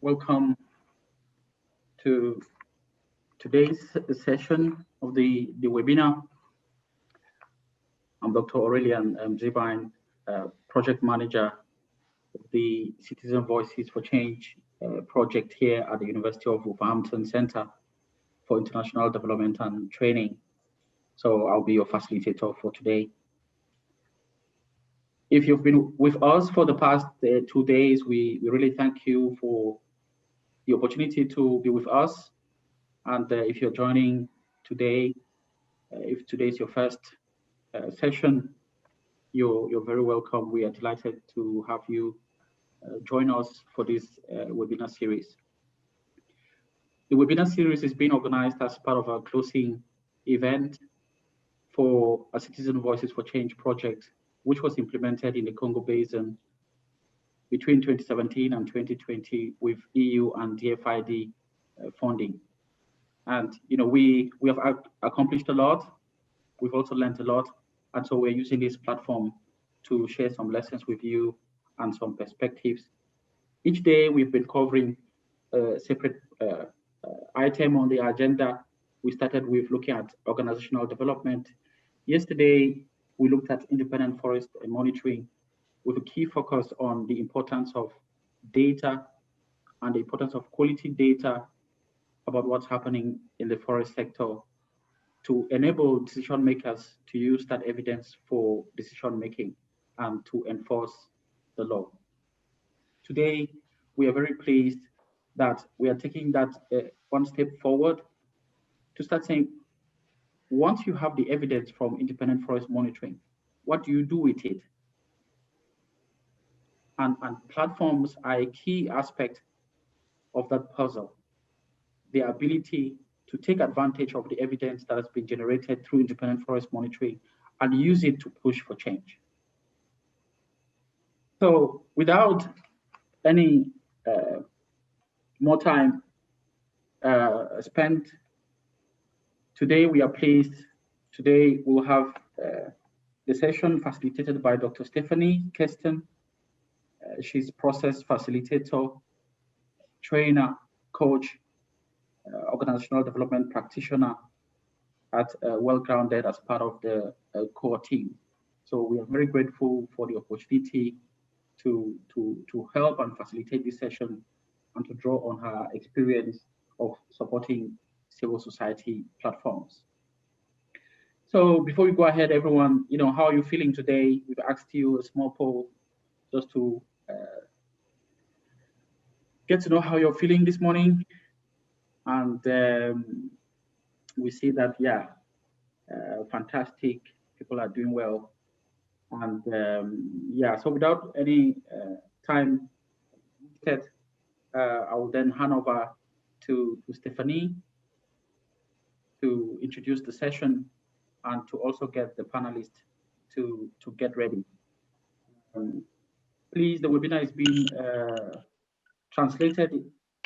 Welcome to today's session of the webinar. I'm Dr. Aurelian Zibine, Project Manager of the Citizen Voices for Change project here at the University of Wolverhampton Center for International Development and Training. So I'll be your facilitator for today. If you've been with us for the past 2 days, we really thank you for the opportunity to be with us. And if you're joining today, if today is your first session, you're very welcome. We are delighted to have you join us for this webinar series. The webinar series is being organized as part of our closing event for a Citizen Voices for Change project, which was implemented in the Congo Basin between 2017 and 2020 with EU and DFID funding. And we have accomplished a lot. We've also learned a lot. And so we're using this platform to share some lessons with you and some perspectives. Each day we've been covering a separate item on the agenda. We started with looking at organizational development. Yesterday, we looked at independent forest monitoring with a key focus on the importance of data and the importance of quality data about what's happening in the forest sector to enable decision makers to use that evidence for decision making and to enforce the law. Today, we are very pleased that we are taking that one step forward to start saying, once you have the evidence from independent forest monitoring, what do you do with it? And platforms are a key aspect of that puzzle. The ability to take advantage of the evidence that has been generated through independent forest monitoring and use it to push for change. So without any more time spent, today we are pleased. Today we'll have the session facilitated by Dr. Stephanie Kirsten. She's process facilitator, trainer, coach, organizational development practitioner at Well Grounded as part of the core team. So we are very grateful for the opportunity to help and facilitate this session and to draw on her experience of supporting civil society platforms. So before we go ahead, everyone, how are you feeling today? We've asked you a small poll just to get to know how you're feeling this morning. And we see that, fantastic, people are doing well. And so without any time wasted, I will then hand over to Stephanie to introduce the session and to also get the panelists to get ready. Please, the webinar is being translated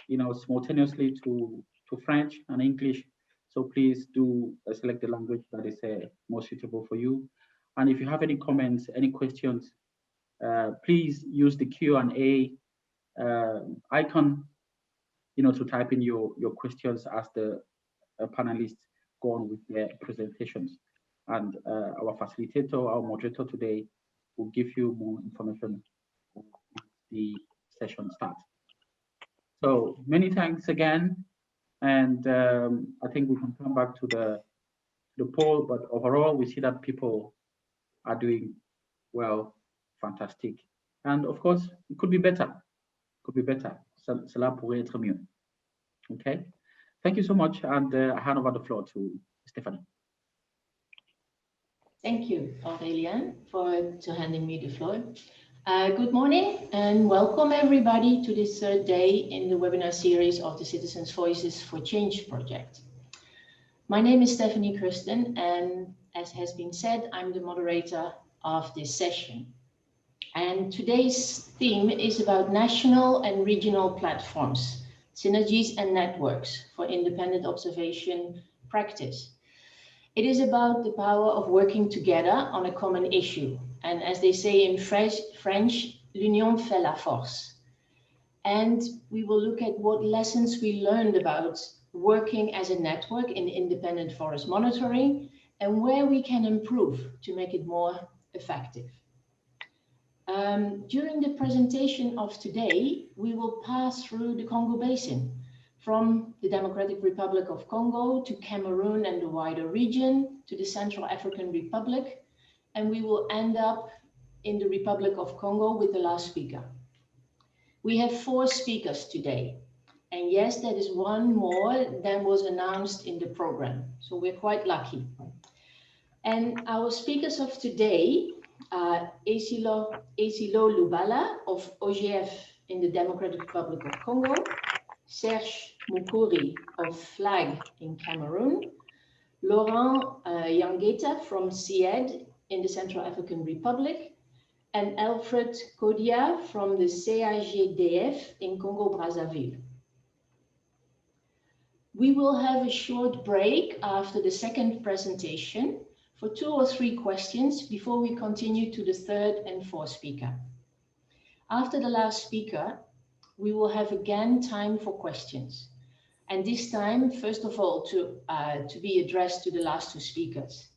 simultaneously to French and English. So please do select the language that is most suitable for you. And if you have any comments, any questions, please use the Q&A icon, to type in your questions as the panelists go on with their presentations. And our facilitator, our moderator today will give you more information as the session starts. So many thanks again, and I think we can come back to the poll, but overall we see that people are doing well, fantastic. And of course, it could be better, Cela pourrait être mieux. Okay, thank you so much, and I hand over the floor to Stephanie. Thank you, Aurelian, for handing me the floor. Good morning and welcome everybody to this third day in the webinar series of the Citizens Voices for Change project. My name is Stephanie Kirsten, and as has been said, I'm the moderator of this session. And today's theme is about national and regional platforms, synergies and networks for independent observation practice. It is about the power of working together on a common issue. And as they say in French, l'union fait la force. And we will look at what lessons we learned about working as a network in independent forest monitoring and where we can improve to make it more effective. During the presentation of today, we will pass through the Congo Basin, from the Democratic Republic of Congo to Cameroon and the wider region to the Central African Republic, and we will end up in the Republic of Congo with the last speaker. We have 4 speakers today, and yes, that is one more than was announced in the program, so we're quite lucky. And our speakers of today are Esilo Lubala of OGF in the Democratic Republic of Congo, Serge Mukuri of FLAG in Cameroon, Laurent Yangeta from CIED in the Central African Republic, and Alfred Kodia from the CAGDF in Congo-Brazzaville. We will have a short break after the second presentation for 2 or 3 questions before we continue to the third and fourth speaker. After the last speaker, we will have again time for questions. And this time, first of all, to be addressed to the last 2 speakers.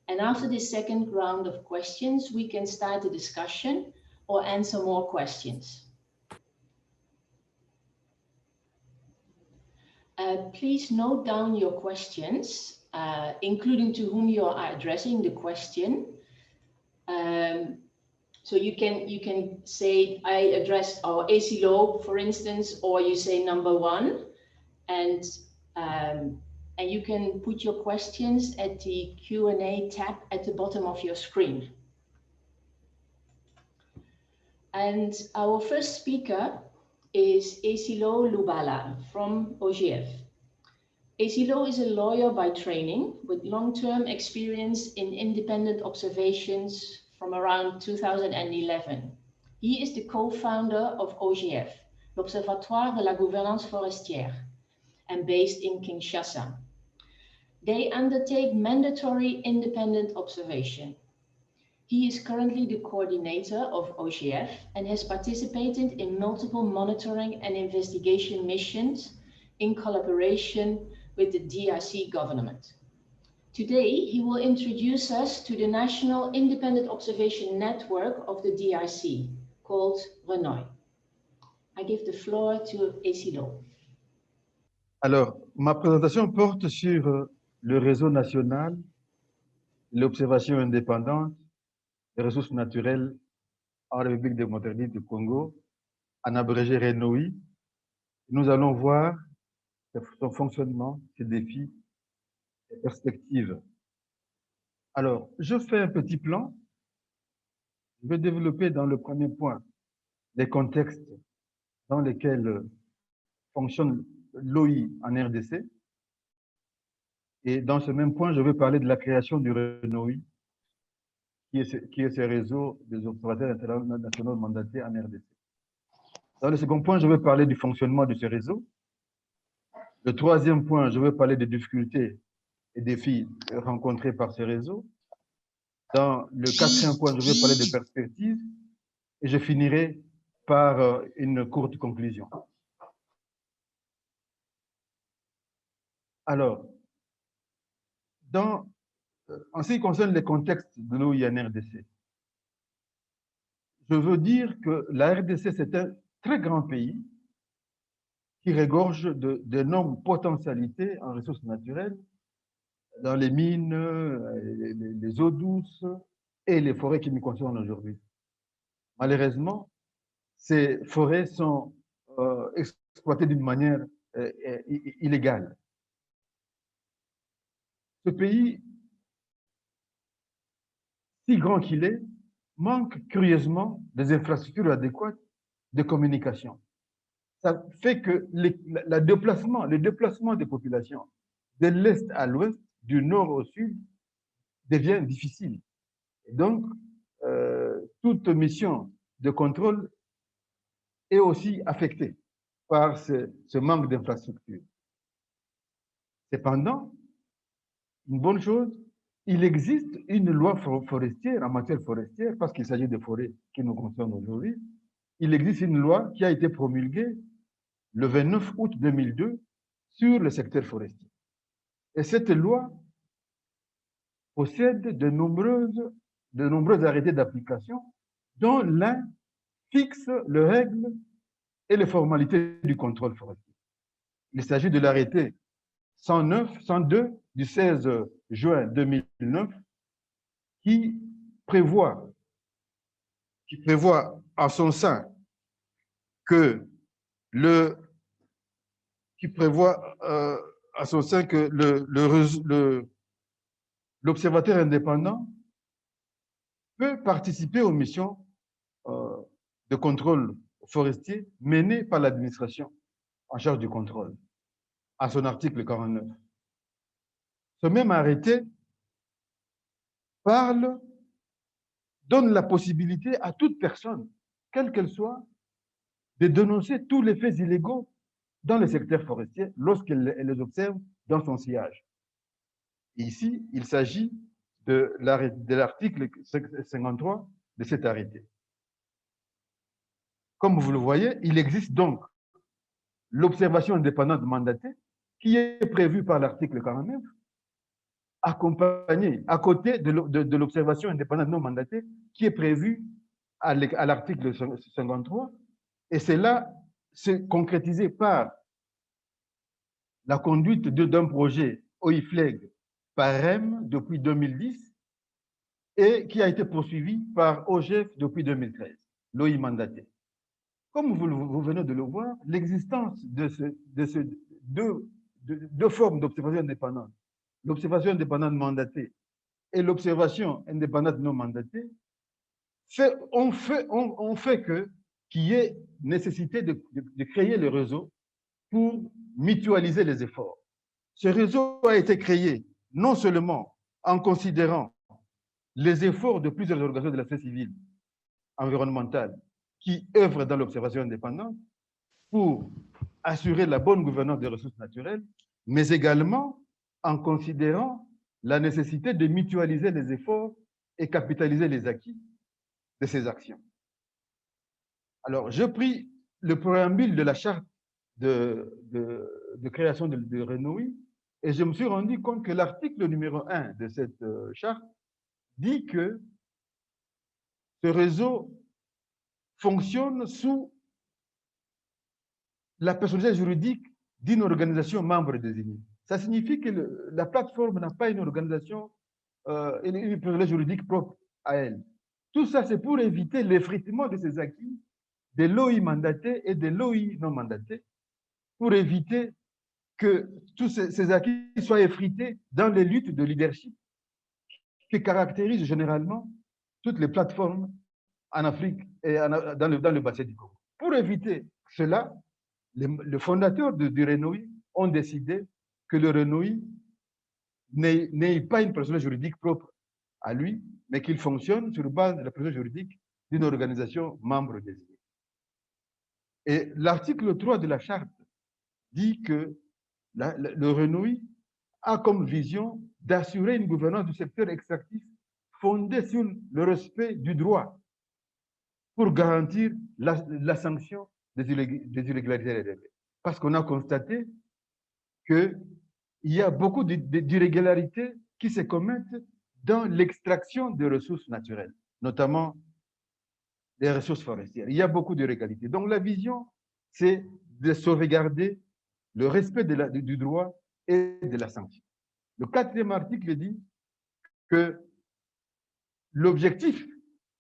And after this second round of questions, we can start a discussion or answer more questions. Please note down your questions, including to whom you are addressing the question. So you can say, I addressed our Esilo, for instance, or you say number 1, and you can put your questions at the Q&A tab at the bottom of your screen. And our first speaker is Esilo Lubala from OGF. Esilo is a lawyer by training with long-term experience in independent observations from around 2011. He is the co-founder of OGF, l'Observatoire de la Gouvernance Forestière, and based in Kinshasa. They undertake mandatory independent observation. He is currently the coordinator of OGF and has participated in multiple monitoring and investigation missions in collaboration with the DRC government. Today, he will introduce us to the National Independent Observation Network of the DRC, called RENOI. I give the floor to Esilo. Alors, ma présentation porte sur le réseau national, l'observation indépendante des ressources naturelles en République démocratique du Congo, en abrégé RENOI. Nous allons voir son fonctionnement, ses défis, ses perspectives. Alors, je fais un petit plan. Je vais développer dans le premier point les contextes dans lesquels fonctionne l'OI en RDC. Et dans ce même point, je vais parler de la création du RENOI, qui est ce réseau des observateurs internationaux mandatés en RDC. Dans le second point, je vais parler du fonctionnement de ce réseau. Le troisième point, je vais parler des difficultés et défis rencontrés par ce réseau. Dans le quatrième point, je vais parler des perspectives. Et je finirai par une courte conclusion. Alors, en ce qui concerne les contextes de l'OI en RDC, je veux dire que la RDC, c'est un très grand pays qui regorge d'énormes potentialités en ressources naturelles, dans les mines, les eaux douces et les forêts qui nous concernent aujourd'hui. Malheureusement, ces forêts sont exploitées d'une manière illégale. Ce pays, si grand qu'il est, manque curieusement des infrastructures adéquates de communication. Ça fait que le déplacement des populations de l'est à l'ouest, du nord au sud, devient difficile. Et donc, toute mission de contrôle est aussi affectée par ce manque d'infrastructures. Cependant, une bonne chose, il existe une loi forestière en matière forestière, parce qu'il s'agit de forêts qui nous concernent aujourd'hui, il existe une loi qui a été promulguée le 29 août 2002 sur le secteur forestier. Et cette loi possède de nombreux arrêtés d'application, dont l'un fixe les règles et les formalités du contrôle forestier. Il s'agit de l'arrêté 102 du 16 juin 2009 qui prévoit en son sein que l'observateur indépendant peut participer aux missions de contrôle forestier menées par l'administration en charge du contrôle, à son article 49. Ce même arrêté donne la possibilité à toute personne, quelle qu'elle soit, de dénoncer tous les faits illégaux dans le secteur forestier lorsqu'elle les observe dans son sillage. Et ici, il s'agit de l'article 53 de cet arrêté. Comme vous le voyez, il existe donc l'observation indépendante mandatée qui est prévue par l'article 49, accompagnée à côté de l'observation indépendante non mandatée qui est prévue à l'article 53, et cela s'est concrétisé par la conduite d'un projet OIFLEG par REM depuis 2010 et qui a été poursuivi par OGF depuis 2013, l'OI mandaté. Comme vous venez de le voir, l'existence de ces deux formes d'observation indépendante, l'observation indépendante mandatée et l'observation indépendante non mandatée, on fait qu'il y ait nécessité de créer le réseau pour mutualiser les efforts. Ce réseau a été créé non seulement en considérant les efforts de plusieurs organisations de la société civile environnementale qui œuvrent dans l'observation indépendante pour assurer la bonne gouvernance des ressources naturelles, mais également en considérant la nécessité de mutualiser les efforts et capitaliser les acquis de ces actions. Alors, j'ai pris le préambule de la charte de création de Renouï et je me suis rendu compte que l'article numéro 1 de cette charte dit que ce réseau fonctionne sous la personnalité juridique d'une organisation membre désignée. Ça signifie que la plateforme n'a pas une organisation, une personnalité juridique propre à elle. Tout ça, c'est pour éviter l'effritement de ces acquis de l'OI mandaté et de l'OI non mandaté, pour éviter que tous ces acquis soient effrités dans les luttes de leadership qui caractérisent généralement toutes les plateformes en Afrique et dans le bassin du Congo. Pour éviter cela, les fondateurs du Renouï ont décidé que le Renouï n'ait pas une personne juridique propre à lui, mais qu'il fonctionne sur base de la personne juridique d'une organisation membre désignée. Et l'article 3 de la charte dit que le Renouï a comme vision d'assurer une gouvernance du secteur extractif fondée sur le respect du droit pour garantir la sanction des irrégularités relevées. Parce qu'on a constaté qu'il y a beaucoup d'irrégularités qui se commettent dans l'extraction des ressources naturelles, notamment des ressources forestières. Il y a beaucoup d'irrégularités. Donc la vision, c'est de sauvegarder le respect du droit et de la sanction. Le 4e article dit que l'objectif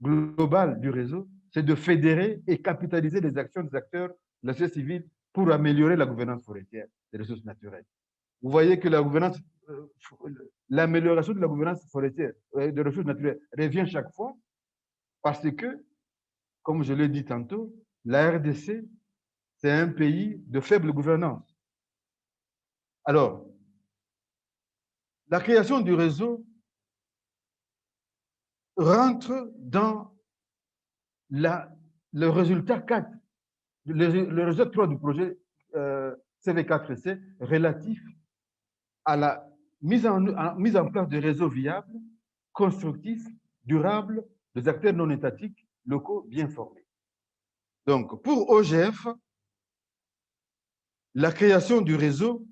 global du réseau, c'est de fédérer et capitaliser les actions des acteurs de la société civile pour améliorer la gouvernance forestière des ressources naturelles. Vous voyez que l'amélioration de la gouvernance forestière des ressources naturelles revient chaque fois parce que, comme je l'ai dit tantôt, la RDC, c'est un pays de faible gouvernance. Alors, la création du réseau rentre dans le résultat 4, le résultat 3 du projet CV4C relatif à la mise en place de réseaux viables, constructifs, durables, des acteurs non étatiques, locaux bien formés. Donc, pour OGF, la création du réseau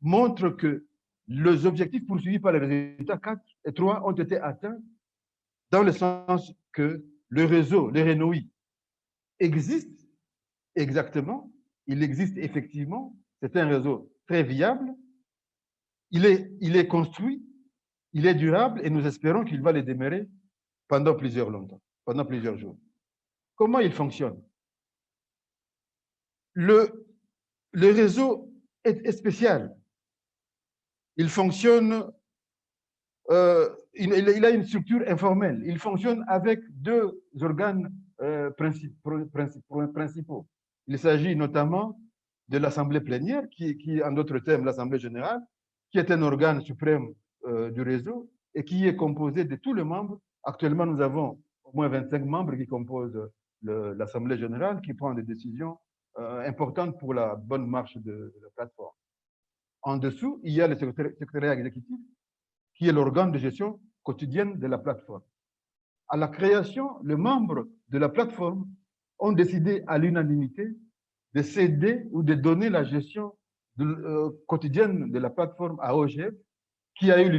montre que les objectifs poursuivis par les résultats 4 et 3 ont été atteints dans le sens que le réseau, le RENOI, existe exactement, il existe effectivement, c'est un réseau très viable, il est construit, il est durable et nous espérons qu'il va les démarrer pendant plusieurs jours. Comment il fonctionne? Le réseau est spécial. Il fonctionne, il a une structure informelle. Il fonctionne avec deux organes principaux. Il s'agit notamment de l'Assemblée plénière, qui en d'autres termes, l'Assemblée générale, qui est un organe suprême du réseau et qui est composé de tous les membres. Actuellement, nous avons au moins 25 membres qui composent l'Assemblée générale, qui prend des décisions importantes pour la bonne marche de la plateforme. En dessous, il y a le secrétariat exécutif, qui est l'organe de gestion quotidienne de la plateforme. À la création, les membres de la plateforme ont décidé à l'unanimité de céder ou de donner la gestion quotidienne de la plateforme à OGF, qui a eu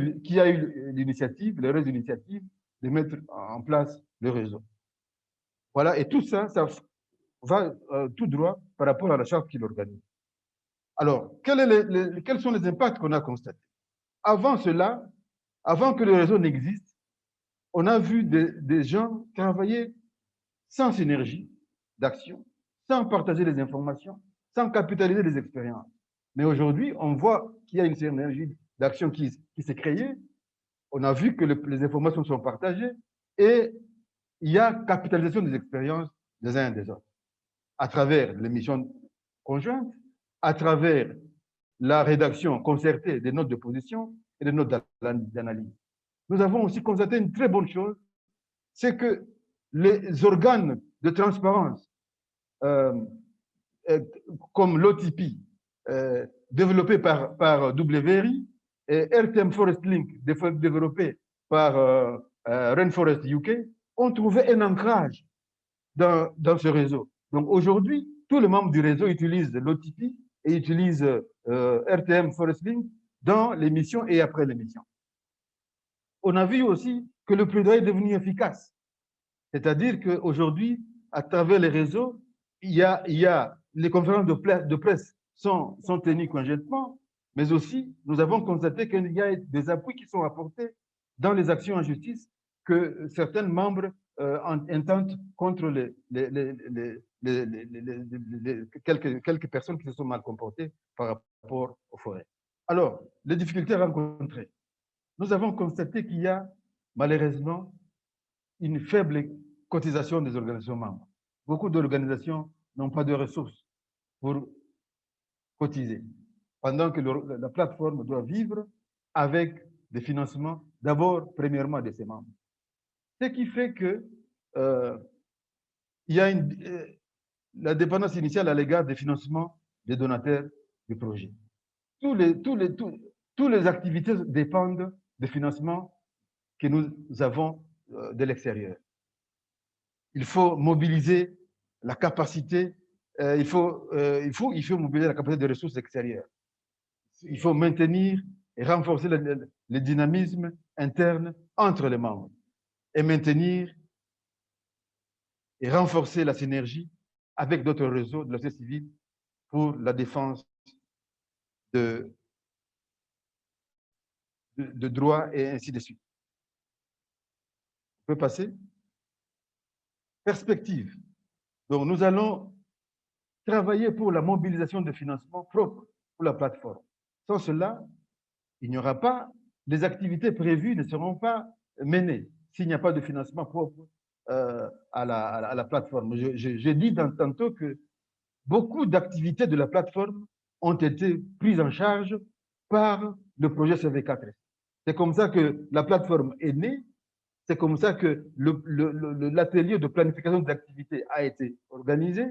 l'initiative, l'heureuse initiative de mettre en place le réseau. Voilà, et tout ça, ça va tout droit par rapport à la charte qui l'organise. Alors, quels sont les impacts qu'on a constatés? Avant cela, avant que le réseau n'existe, on a vu des gens travailler sans synergie d'action, sans partager les informations, sans capitaliser les expériences. Mais aujourd'hui, on voit qu'il y a une synergie d'action qui s'est créée. On a vu que les informations sont partagées et il y a capitalisation des expériences des uns et des autres à travers les missions conjointes, à travers la rédaction concertée des notes de position et des notes d'analyse. Nous avons aussi constaté une très bonne chose, c'est que les organes de transparence, comme l'OTP, développé par WRI, et RTM Forest Link, développé par Rainforest UK, ont trouvé un ancrage dans ce réseau. Donc aujourd'hui, tous les membres du réseau utilisent l'OTP et utilisent RTM Forest Link dans les missions et après les missions. On a vu aussi que le plaidoyer est devenu efficace. C'est-à-dire qu'aujourd'hui, à travers les réseaux, il y a les conférences de presse sont tenues conjointement, mais aussi, nous avons constaté qu'il y a des appuis qui sont apportés dans les actions en justice que certains membres intentent contre quelques personnes qui se sont mal comportées par rapport aux forêts. Alors, les difficultés rencontrées. Nous avons constaté qu'il y a malheureusement une faible cotisation des organisations membres. Beaucoup d'organisations n'ont pas de ressources pour cotiser, pendant que la plateforme doit vivre avec des financements, d'abord, premièrement, de ses membres. Ce qui fait que il y a la dépendance initiale à l'égard des financements des donateurs du projet. Toutes les activités dépendent des financements que nous avons de l'extérieur. Il faut mobiliser la capacité, il faut mobiliser la capacité de ressources extérieures. Il faut maintenir et renforcer le dynamisme interne entre les membres et maintenir et renforcer la synergie avec d'autres réseaux de la société civile pour la défense de droits et ainsi de suite. On peut passer? Perspective. Donc, nous allons travailler pour la mobilisation de financement propre pour la plateforme. Sans cela, il n'y aura pas, les activités prévues ne seront pas menées s'il n'y a pas de financement propre à la plateforme. J'ai dit tantôt que beaucoup d'activités de la plateforme ont été prises en charge par le projet CV4S. C'est comme ça que la plateforme est née, c'est comme ça que l'atelier de planification d'activités a été organisé,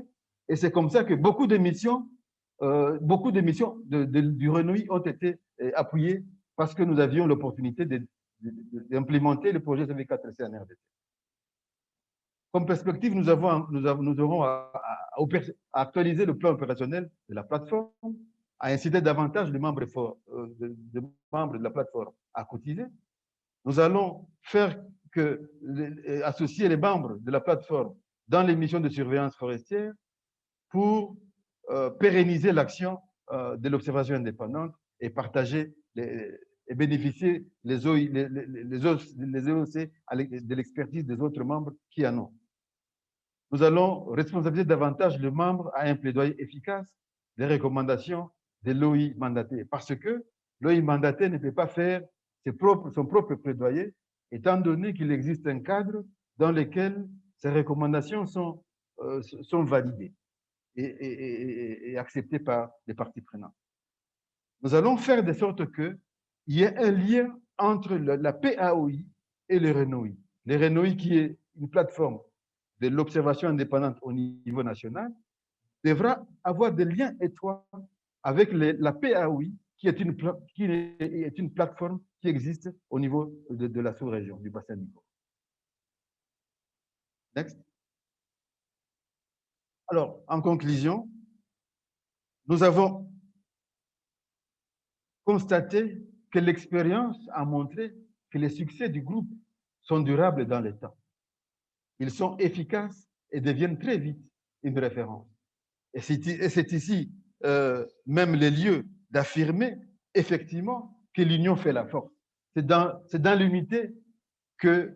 et c'est comme ça que beaucoup de missions du RENOI ont été appuyées parce que nous avions l'opportunité d'implémenter le projet CV4S en RDC. Comme perspective, nous aurons à actualiser le plan opérationnel de la plateforme, à inciter davantage les membres de la plateforme à cotiser. Nous allons associer les membres de la plateforme dans les missions de surveillance forestière pour pérenniser l'action de l'observation indépendante et partager et bénéficier les OEC de l'expertise des autres membres qui en ont. Nous allons responsabiliser davantage le membre à un plaidoyer efficace des recommandations de l'OI mandaté, parce que l'OI mandaté ne peut pas faire son propre plaidoyer, étant donné qu'il existe un cadre dans lequel ces recommandations sont validées et acceptées par les parties prenantes. Nous allons faire de sorte qu'il y ait un lien entre la PAOI et le RENOI. Le RENOI, qui est une plateforme de l'observation indépendante au niveau national, devra avoir des liens étroits avec la PAOI, qui est une plateforme qui existe au niveau de la sous-région, du bassin du Congo. Next. Alors, en conclusion, nous avons constaté que l'expérience a montré que les succès du groupe sont durables dans le temps. Ils sont efficaces et deviennent très vite une référence. Et c'est ici même le lieu d'affirmer effectivement que l'union fait la force. C'est dans l'unité que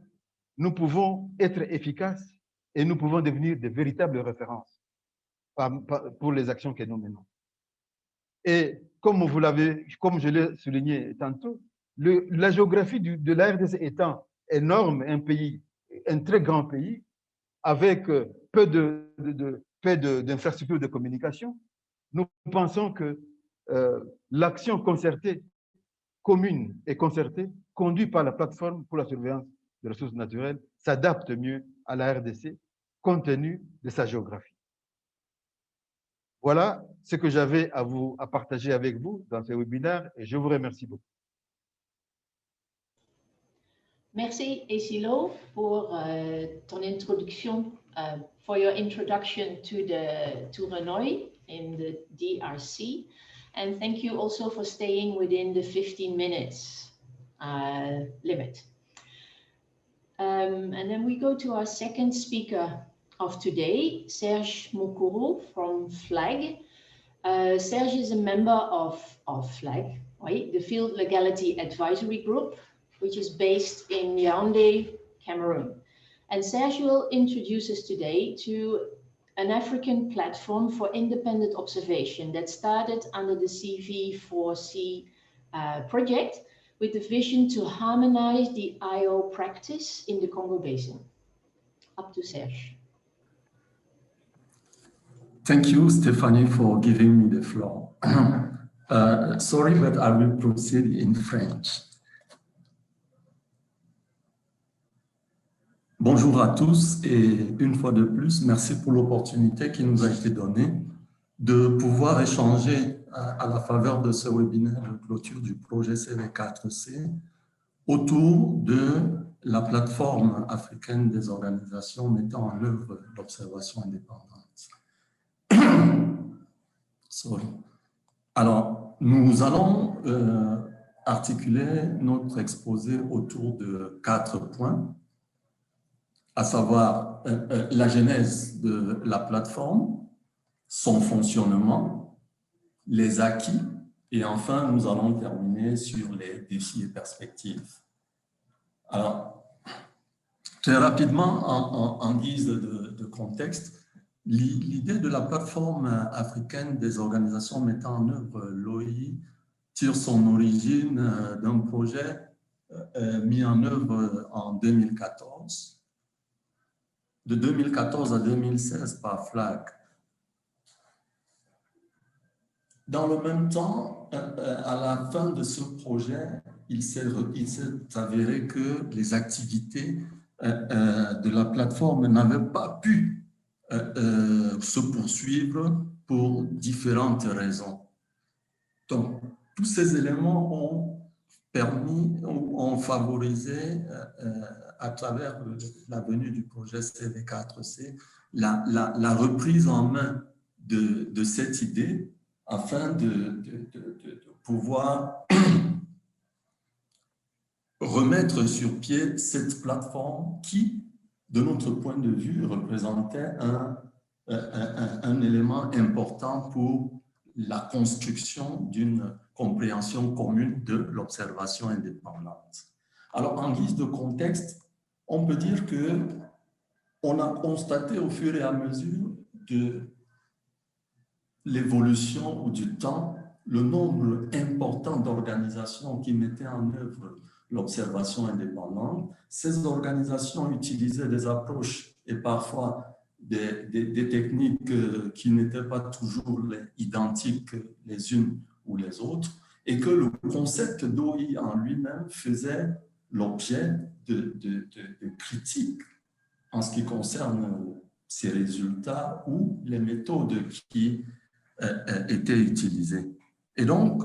nous pouvons être efficaces et nous pouvons devenir de véritables références pour les actions que nous menons. Et comme je l'ai souligné tantôt, la géographie de la RDC étant énorme, un très grand pays, avec peu d'infrastructures de communication, nous pensons que l'action concertée, commune et concertée, conduite par la plateforme pour la surveillance des ressources naturelles, s'adapte mieux à la RDC, compte tenu de sa géographie. Voilà ce que j'avais à partager avec vous dans ce webinaire et je vous remercie beaucoup. Merci, Esilo, pour ton introduction, for your introduction to RENOI in the DRC. And thank you also for staying within the 15 minutes limit. And then we go to our second speaker of today, Serge Mukuru from FLAG. Serge is a member of FLAG, right? The Field Legality Advisory Group, which is based in Yaoundé, Cameroon. And Serge will introduce us today to an African platform for independent observation that started under the CV4C project with the vision to harmonize the IO practice in the Congo Basin. Up to Serge. Thank you, Stephanie, for giving me the floor. Sorry, but I will proceed in French. Bonjour à tous et une fois de plus, merci pour l'opportunité qui nous a été donnée de pouvoir échanger à la faveur de ce webinaire de clôture du projet CV4C autour de la plateforme africaine des organisations mettant en œuvre l'observation indépendante. Sorry. Alors, nous allons articuler notre exposé autour de 4 points, à savoir la genèse de la plateforme, son fonctionnement, les acquis, et enfin, nous allons terminer sur les défis et perspectives. Alors, très rapidement, en guise de contexte, l'idée de la plateforme africaine des organisations mettant en œuvre l'OI tire son origine d'un projet mis en œuvre en 2014. De 2014 à 2016 par FLAG. Dans le même temps, à la fin de ce projet, il s'est avéré que les activités de la plateforme n'avaient pas pu se poursuivre pour différentes raisons. Donc, tous ces éléments ont ont favorisé à travers la venue du projet CV4C la reprise en main de cette idée afin de pouvoir remettre sur pied cette plateforme qui, de notre point de vue, représentait un élément important pour la construction d'une compréhension commune de l'observation indépendante. Alors, en guise de contexte, on peut dire qu'on a constaté au fur et à mesure de l'évolution ou du temps le nombre important d'organisations qui mettaient en œuvre l'observation indépendante. Ces organisations utilisaient des approches et parfois des techniques qui n'étaient pas toujours identiques les unes ou les autres, et que le concept d'OI en lui-même faisait l'objet de critiques en ce qui concerne ses résultats ou les méthodes qui étaient utilisées. Et donc,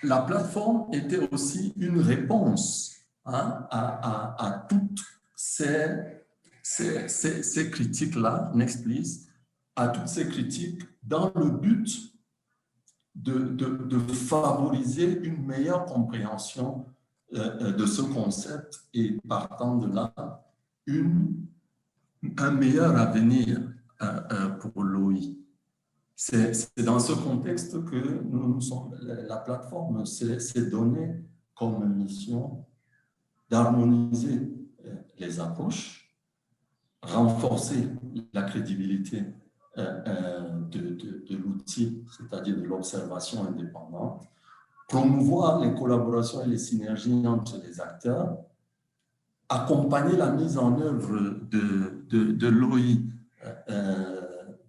la plateforme était aussi une réponse à toutes ces critiques-là, next please, à toutes ces critiques dans le but de favoriser une meilleure compréhension de ce concept et partant de là, un meilleur avenir pour l'OI. C'est dans ce contexte que la plateforme s'est donnée comme mission d'harmoniser les approches, renforcer la crédibilité de l'outil, c'est-à-dire de l'observation indépendante, promouvoir les collaborations et les synergies entre les acteurs, accompagner la mise en œuvre de l'OI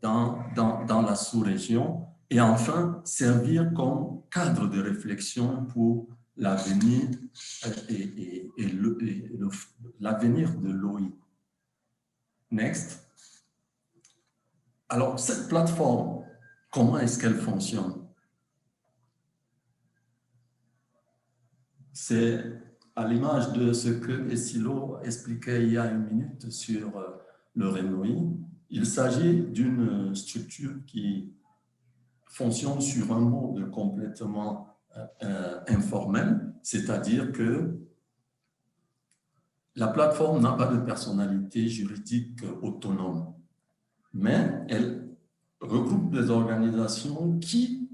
dans la sous-région et enfin servir comme cadre de réflexion pour l'avenir et l'avenir de l'OI. Next. Alors, cette plateforme, comment est-ce qu'elle fonctionne? C'est à l'image de ce que Essilo expliquait il y a une minute sur le RENOI. Il s'agit d'une structure qui fonctionne sur un mode complètement informel, c'est-à-dire que la plateforme n'a pas de personnalité juridique autonome, mais elle regroupe des organisations qui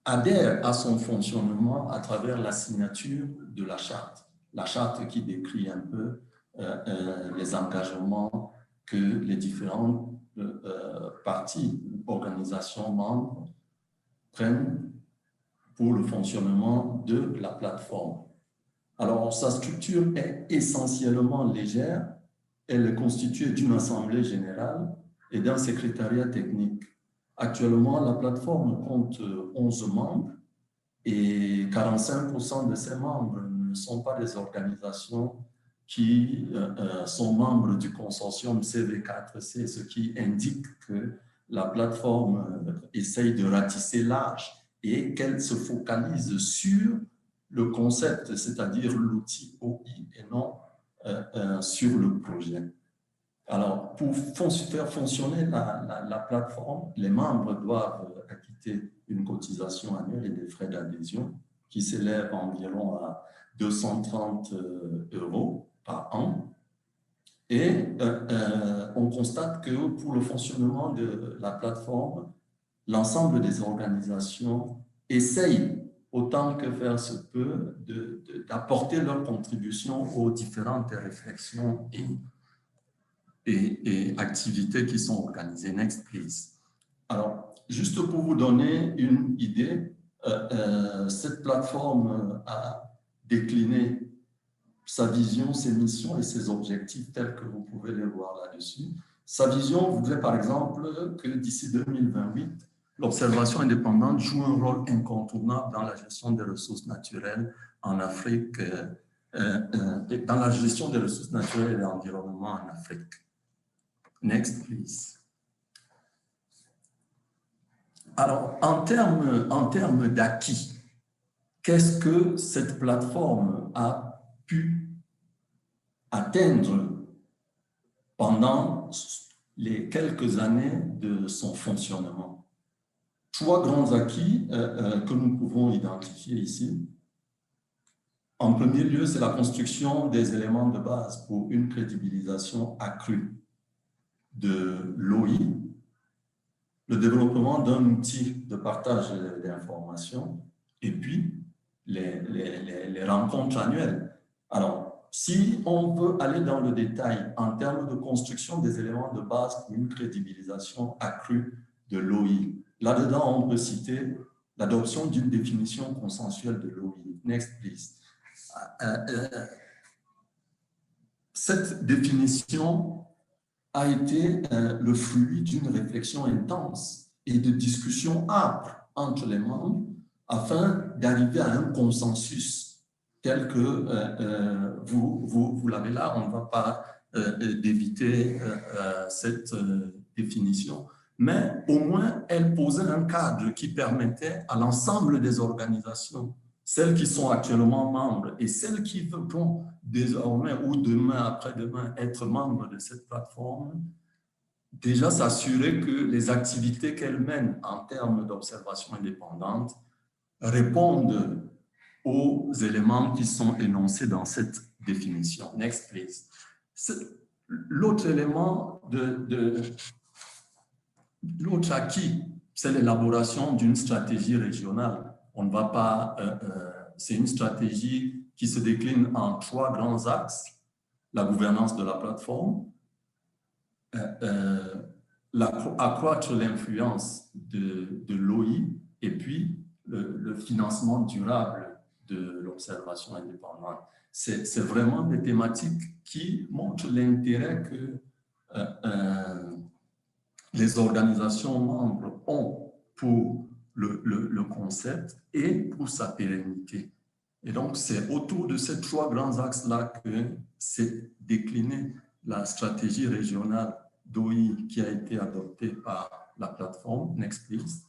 adhèrent à son fonctionnement à travers la signature de la charte qui décrit un peu les engagements que les différentes parties ou organisations membres prennent pour le fonctionnement de la plateforme. Alors, sa structure est essentiellement légère. Elle est constituée d'une assemblée générale et d'un secrétariat technique. Actuellement, la plateforme compte 11 membres et 45% de ces membres ne sont pas des organisations qui sont membres du consortium CV4C, ce qui indique que la plateforme essaye de ratisser large et qu'elle se focalise sur le concept, c'est-à-dire l'outil OI et non sur le projet. Alors, pour faire fonctionner la plateforme, les membres doivent acquitter une cotisation annuelle et des frais d'adhésion qui s'élèvent environ à 230 € par an. Et on constate que pour le fonctionnement de la plateforme, l'ensemble des organisations essayent, autant que faire se peut, d'apporter leur contribution aux différentes réflexions et activités qui sont organisées. Next, please. Alors, juste pour vous donner une idée, cette plateforme a décliné sa vision, ses missions et ses objectifs tels que vous pouvez les voir là-dessus. Sa vision voudrait par exemple que d'ici 2028, l'observation indépendante joue un rôle incontournable dans la gestion des ressources naturelles en Afrique, dans la gestion des ressources naturelles et de l'environnement en Afrique. Next, please. Alors, en termes d'acquis, qu'est-ce que cette plateforme a pu atteindre pendant les quelques années de son fonctionnement. 3 grands acquis que nous pouvons identifier ici. En premier lieu, c'est la construction des éléments de base pour une crédibilisation accrue de l'OI, le développement d'un outil de partage d'informations et puis les rencontres annuelles. Alors, si on veut aller dans le détail en termes de construction des éléments de base pour une crédibilisation accrue de l'OI, là-dedans, on peut citer l'adoption d'une définition consensuelle de l'OI. Next, please. Cette définition a été le fruit d'une réflexion intense et de discussions âpres entre les membres afin d'arriver à un consensus tel que vous l'avez là. On ne va pas d'éviter cette définition, mais au moins elle posait un cadre qui permettait à l'ensemble des organisations, celles qui sont actuellement membres et celles qui voudront désormais ou demain, après-demain, être membres de cette plateforme, déjà s'assurer que les activités qu'elles mènent en termes d'observation indépendante répondent aux éléments qui sont énoncés dans cette définition. Next, please. L'autre élément l'autre acquis, c'est l'élaboration d'une stratégie régionale. On ne va pas, c'est une stratégie qui se décline en 3 grands axes: la gouvernance de la plateforme, accroître l'influence de l'OI et puis le financement durable de l'observation indépendante. C'est vraiment des thématiques qui montrent l'intérêt que les organisations membres ont pour le concept et pour sa pérennité. Et donc, c'est autour de ces 3 grands axes-là que s'est déclinée la stratégie régionale d'OI qui a été adoptée par la plateforme. Next, please.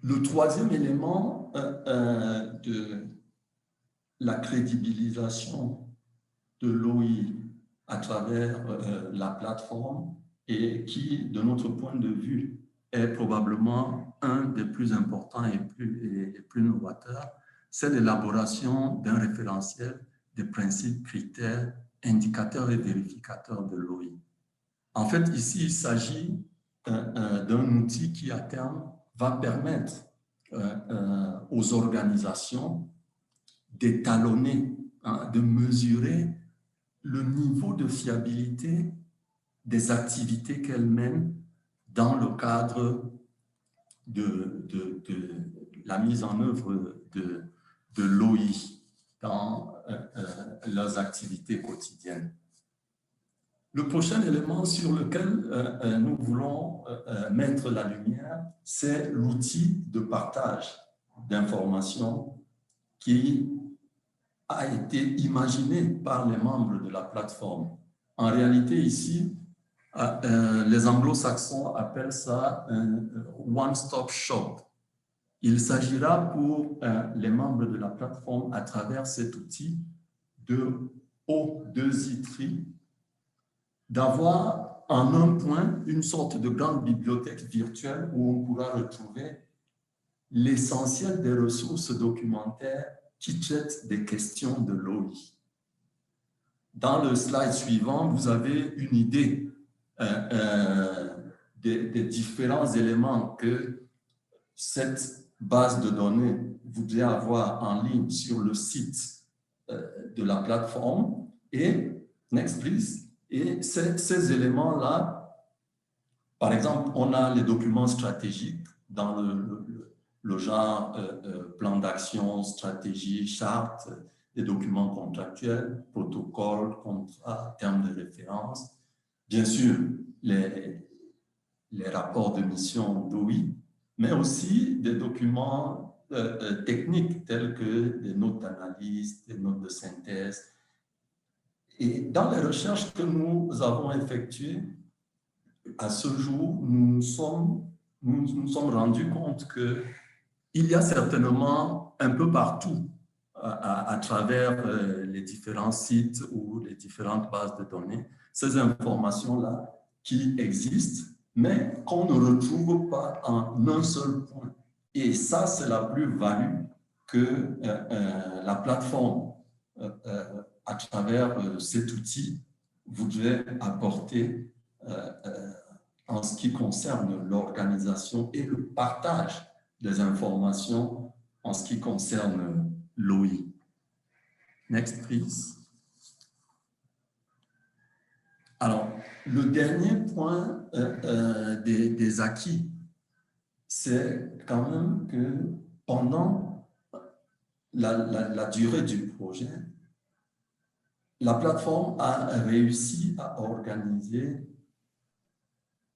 Le 3e élément de la crédibilisation de l'OI à travers la plateforme et qui, de notre point de vue, est probablement un des plus importants et plus novateurs, c'est l'élaboration d'un référentiel des principes, critères, indicateurs et vérificateurs de l'OI. En fait, ici, il s'agit d'un outil qui, à terme, va permettre aux organisations d'étalonner, de mesurer le niveau de fiabilité des activités qu'elles mènent dans le cadre de la mise en œuvre de l'OI dans leurs activités quotidiennes. Le prochain élément sur lequel nous voulons mettre la lumière, c'est l'outil de partage d'informations qui a été imaginé par les membres de la plateforme. En réalité, ici, les anglo-saxons appellent ça un one-stop shop. Il s'agira pour les membres de la plateforme, à travers cet outil de O2I-TRI, d'avoir en un point une sorte de grande bibliothèque virtuelle où on pourra retrouver l'essentiel des ressources documentaires qui traitent des questions de l'OI. Dans le slide suivant, vous avez une idée des différents éléments que cette base de données voudrait avoir en ligne sur le site de la plateforme. Et, next please, et ces éléments-là, par exemple, on a les documents stratégiques dans le genre plan d'action, stratégie, charte, les documents contractuels, protocoles, contrats, termes de référence, bien sûr les rapports de mission d'OI, mais aussi des documents techniques tels que des notes d'analyse, des notes de synthèse. Et dans les recherches que nous avons effectuées, à ce jour, nous nous sommes rendus compte que il y a certainement un peu partout à travers les différents sites ou les différentes bases de données, ces informations-là qui existent, mais qu'on ne retrouve pas en un seul point. Et ça, c'est la plus-value que la plateforme, à travers cet outil, voudrait apporter en ce qui concerne l'organisation et le partage des informations en ce qui concerne l'OI. Next, please. Alors, le dernier point des acquis, c'est quand même que pendant la durée du projet, la plateforme a réussi à organiser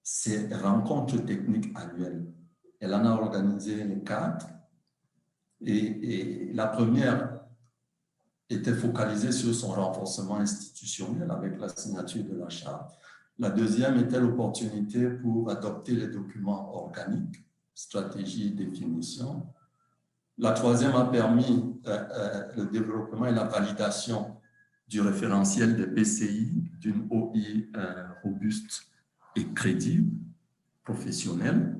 ces rencontres techniques annuelles. Elle en a organisé les 4. Et la première était focalisée sur son renforcement institutionnel avec la signature de la charte. La deuxième était l'opportunité pour adopter les documents organiques, stratégie et définition. La troisième a permis le développement et la validation du référentiel des PCI, d'une OI robuste et crédible, professionnelle,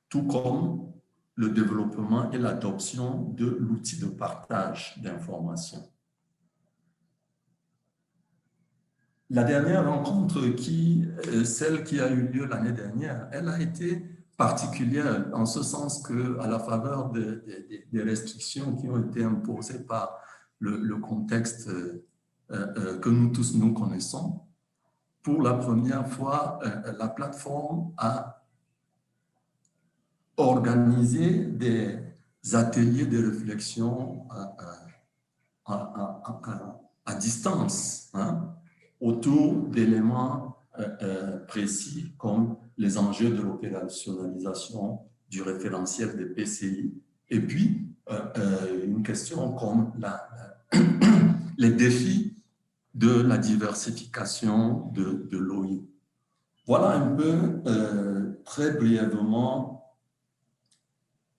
tout comme le développement et l'adoption de l'outil de partage d'informations. La dernière rencontre, celle qui a eu lieu l'année dernière, elle a été particulière en ce sens qu'à la faveur des restrictions qui ont été imposées par le contexte que nous tous nous connaissons, pour la première fois, la plateforme a organisé des ateliers de réflexion à distance, hein, autour d'éléments précis comme les enjeux de l'opérationnalisation du référentiel des PCI et puis une question comme les défis de la diversification de l'OI. Voilà un peu très brièvement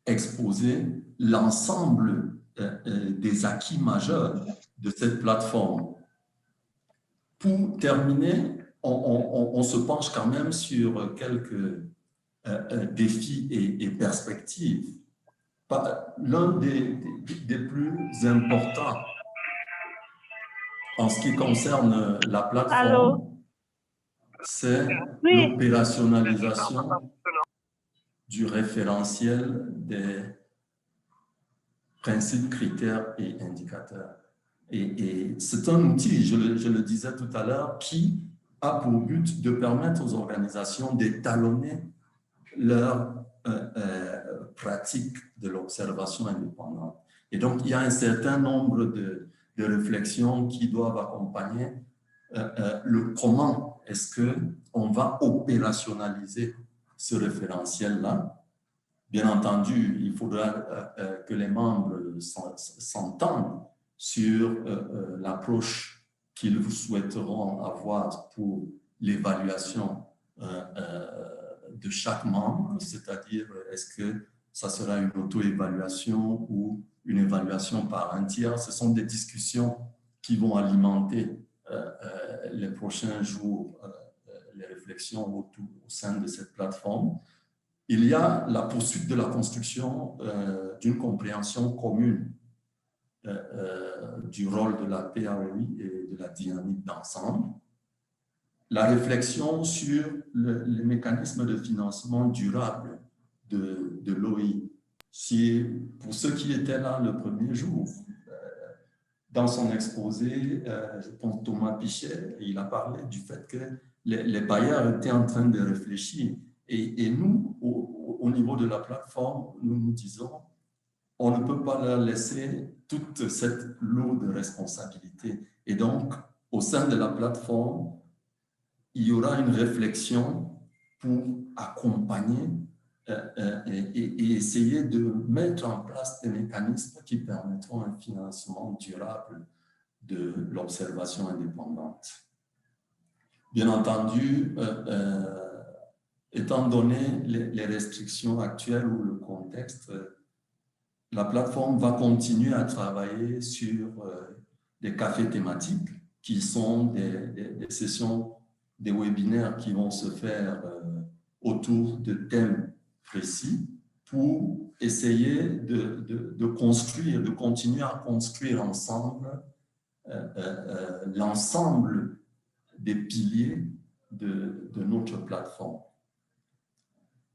exposer l'ensemble des acquis majeurs de cette plateforme. Pour terminer, on se penche quand même sur quelques défis et perspectives. L'un des plus importants en ce qui concerne la plateforme, c'est l'opérationnalisation du référentiel des principes, critères et indicateurs. Et c'est un outil, je le disais tout à l'heure, qui a pour but de permettre aux organisations d'étalonner leur pratique de l'observation indépendante. Et donc, il y a un certain nombre de réflexions qui doivent accompagner le comment est-ce qu'on va opérationnaliser ce référentiel-là. Bien entendu, il faudra que les membres s'entendent sur l'approche qu'ils souhaiteront avoir pour l'évaluation de chaque membre, c'est-à-dire est-ce que ça sera une auto-évaluation ou une évaluation par un tiers. Ce sont des discussions qui vont alimenter les prochains jours, les réflexions au sein de cette plateforme. Il y a la poursuite de la construction d'une compréhension commune du rôle de la PAOI et de la dynamique d'ensemble. La réflexion sur les mécanismes de financement durable de l'OI. Pour ceux qui étaient là le premier jour, dans son exposé, je pense Thomas Pichet, il a parlé du fait que les bailleurs étaient en train de réfléchir. Et nous, au niveau de la plateforme, nous nous disons, on ne peut pas leur laisser toute cette lourde responsabilité. Et donc, au sein de la plateforme, il y aura une réflexion pour accompagner et essayer de mettre en place des mécanismes qui permettront un financement durable de l'observation indépendante. Bien entendu, étant donné les restrictions actuelles ou le contexte, la plateforme va continuer à travailler sur des cafés thématiques qui sont des sessions, des webinaires qui vont se faire autour de thèmes précis pour essayer de construire, de continuer à construire ensemble l'ensemble des piliers de notre plateforme.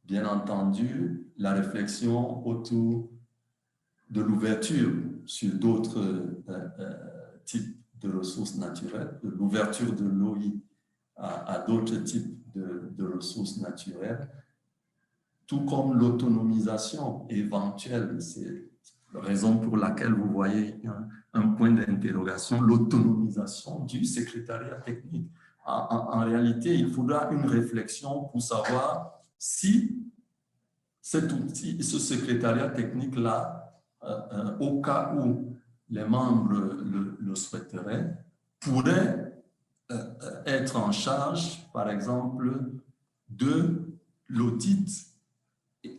Bien entendu, la réflexion autour de l'ouverture sur d'autres types de ressources naturelles, de l'ouverture de l'OI à d'autres types de ressources naturelles, tout comme l'autonomisation éventuelle. C'est la raison pour laquelle vous voyez un point d'interrogation, l'autonomisation du secrétariat technique. En réalité, il faudra une réflexion pour savoir si cet outil, ce secrétariat technique-là, au cas où les membres le souhaiteraient, pourrait être en charge, par exemple, de l'audit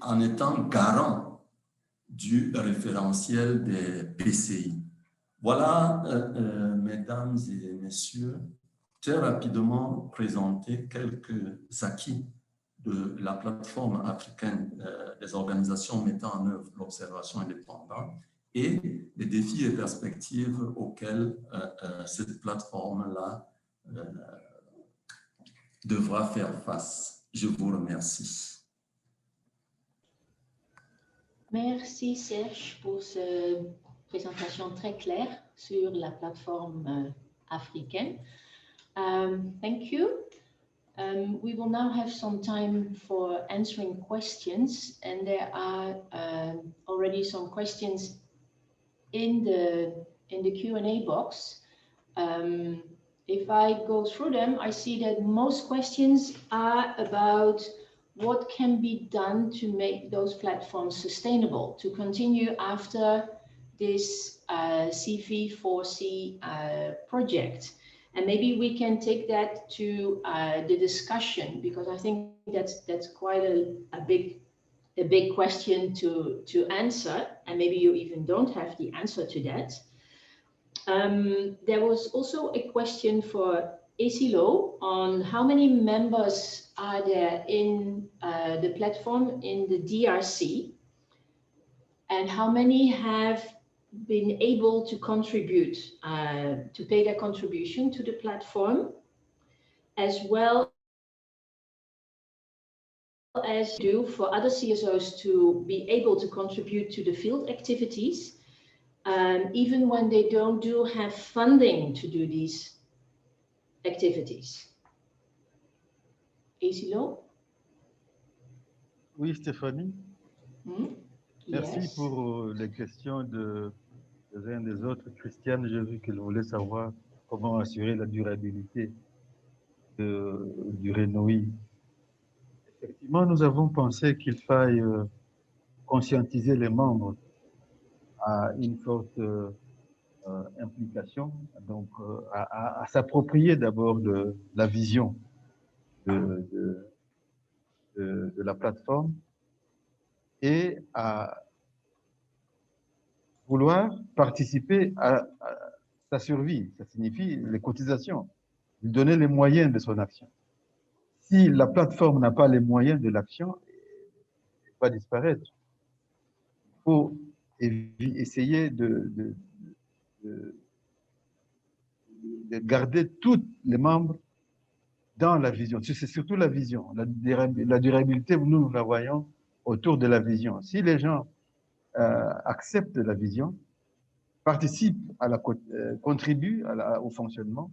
en étant garant du référentiel des PCI. Voilà, mesdames et messieurs, très rapidement présenter quelques acquis de la plateforme africaine des organisations mettant en œuvre l'observation indépendante et les défis et perspectives auxquels cette plateforme-là devra faire face. Je vous remercie. Merci Serge pour cette présentation très claire sur la plateforme africaine. Thank you. We will now have some time for answering questions, and there are already some questions in the Q&A box. If I go through them, I see that most questions are about what can be done to make those platforms sustainable, to continue after this CFI4C project. And maybe we can take that to the discussion, because I think that's quite a big question to answer, and maybe you even don't have the answer to that. There was also a question for ACLO on how many members are there in the platform in the DRC, and how many have been able to contribute, to pay their contribution to the platform, as well as do for other CSOs to be able to contribute to the field activities, even when they don't have funding to do these activities. ACLO? Oui, Stéphanie. Merci pour les questions des uns des autres. Christiane, j'ai vu qu'elle voulait savoir comment assurer la durabilité du RENOI. Effectivement, nous avons pensé qu'il faille conscientiser les membres à une forte implication, donc à s'approprier d'abord de la vision de la plateforme et à vouloir participer à sa survie. Ça signifie les cotisations, lui donner les moyens de son action. Si la plateforme n'a pas les moyens de l'action, elle va disparaître. Il faut essayer de garder tous les membres dans la vision. C'est surtout la vision. La durabilité, nous la voyons autour de la vision. Si les gens acceptent la vision, participent contribuent au fonctionnement,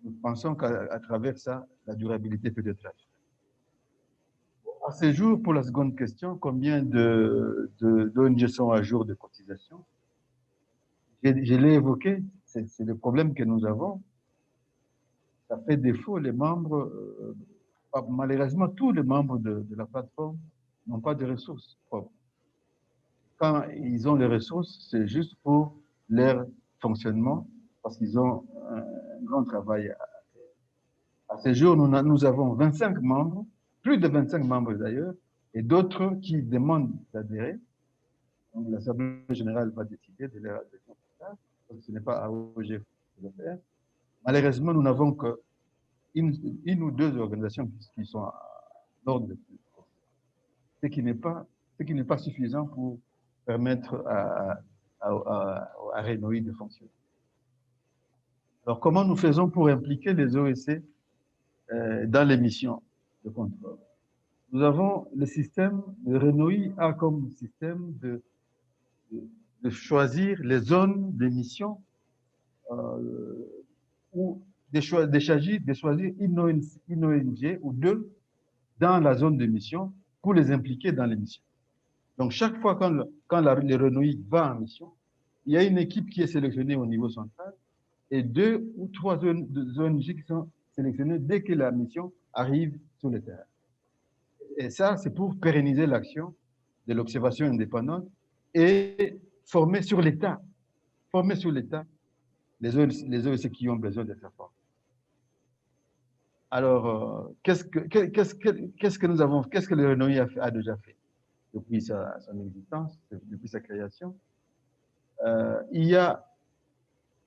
nous pensons qu'à travers ça, la durabilité peut être assurée. À ce jour, pour la seconde question, combien d'ONG sont à jour de cotisation? Je l'ai évoqué, c'est le problème que nous avons. Ça fait défaut, les membres, malheureusement, tous les membres de la plateforme n'ont pas de ressources propres. Quand ils ont les ressources, c'est juste pour leur fonctionnement, parce qu'ils ont un grand travail à faire. À ce jour, nous avons 25 membres plus de 25 membres d'ailleurs, et d'autres qui demandent d'adhérer. Donc, l'Assemblée générale va décider de leur adhésion. Donc, ce n'est pas à OG de le faire. Malheureusement, nous n'avons qu'une ou deux organisations qui sont à l'ordre de ce qui n'est pas suffisant pour permettre à Renoy de fonctionner. Alors, comment nous faisons pour impliquer les OEC dans les missions de contrôle? Nous avons le système, le Renoy a comme système de choisir les zones de mission ou de choisir une ONG ou deux dans la zone de mission pour les impliquer dans les missions. Donc, chaque fois quand le Renoy va en mission, il y a une équipe qui est sélectionnée au niveau central et 2 ou 3 ONG qui sont sélectionnées dès que la mission arrive sur le terrain. Et ça, c'est pour pérenniser l'action de l'observation indépendante et former sur l'État les OEC qui ont besoin d'être formés. Alors, qu'est-ce que nous avons, qu'est-ce que le Renoy a déjà fait depuis son existence, depuis sa création? Il y a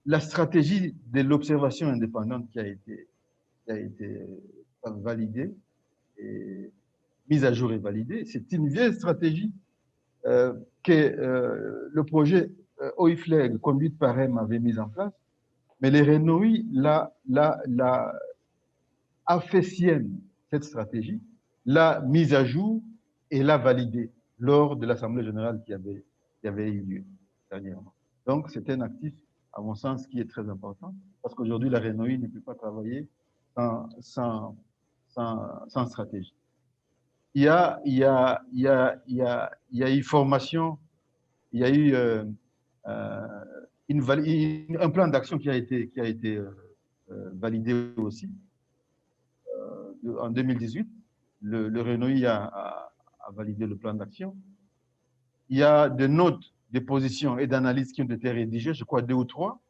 la stratégie de l'observation indépendante qui a été validée et mise à jour et validée. C'est une vieille stratégie que le projet OIFLEG, conduite par M, avait mise en place, mais les Renoy a fait sienne cette stratégie, l'a mise à jour et l'a validée lors de l'Assemblée générale qui avait eu lieu dernièrement. Donc, c'est un actif, à mon sens, qui est très important, parce qu'aujourd'hui, la Renoy ne peut pas travailler sans stratégie. Il y a eu formation, il y a eu un plan d'action qui a été validé aussi. En 2018, le Renoy a validé le plan d'action. Il y a des notes, des positions et d'analyses qui ont été rédigées, je crois 2 ou 3,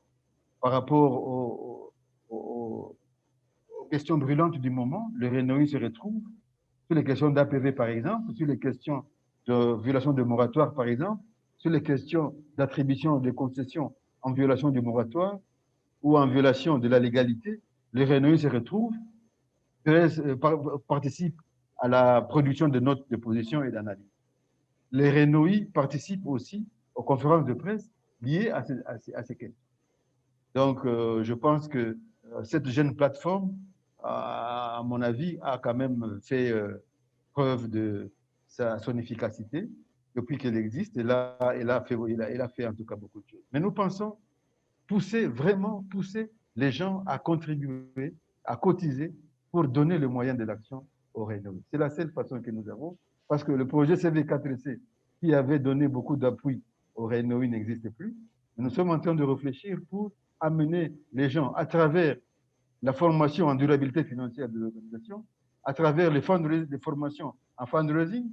par rapport aux questions brûlantes du moment. Le Renoy se retrouve sur les questions d'APV, par exemple, sur les questions de violation de moratoire, par exemple, sur les questions d'attribution de concessions en violation du moratoire ou en violation de la légalité. Le Renoy se retrouve, participe à la production de notes de position et d'analyse. Les Renoy participent aussi aux conférences de presse liées à ces questions. Donc, je pense que cette jeune plateforme, à mon avis, a quand même fait preuve de son efficacité depuis qu'elle existe. Et là, elle a fait en tout cas beaucoup de choses. Mais nous pensons vraiment pousser les gens à contribuer, à cotiser pour donner le moyen de l'action au Renoy. C'est la seule façon que nous avons, parce que le projet CV4C, qui avait donné beaucoup d'appui au Renoy, n'existe plus. Nous sommes en train de réfléchir pour amener les gens à travers la formation en durabilité financière de l'organisation, à travers les formations en fundraising,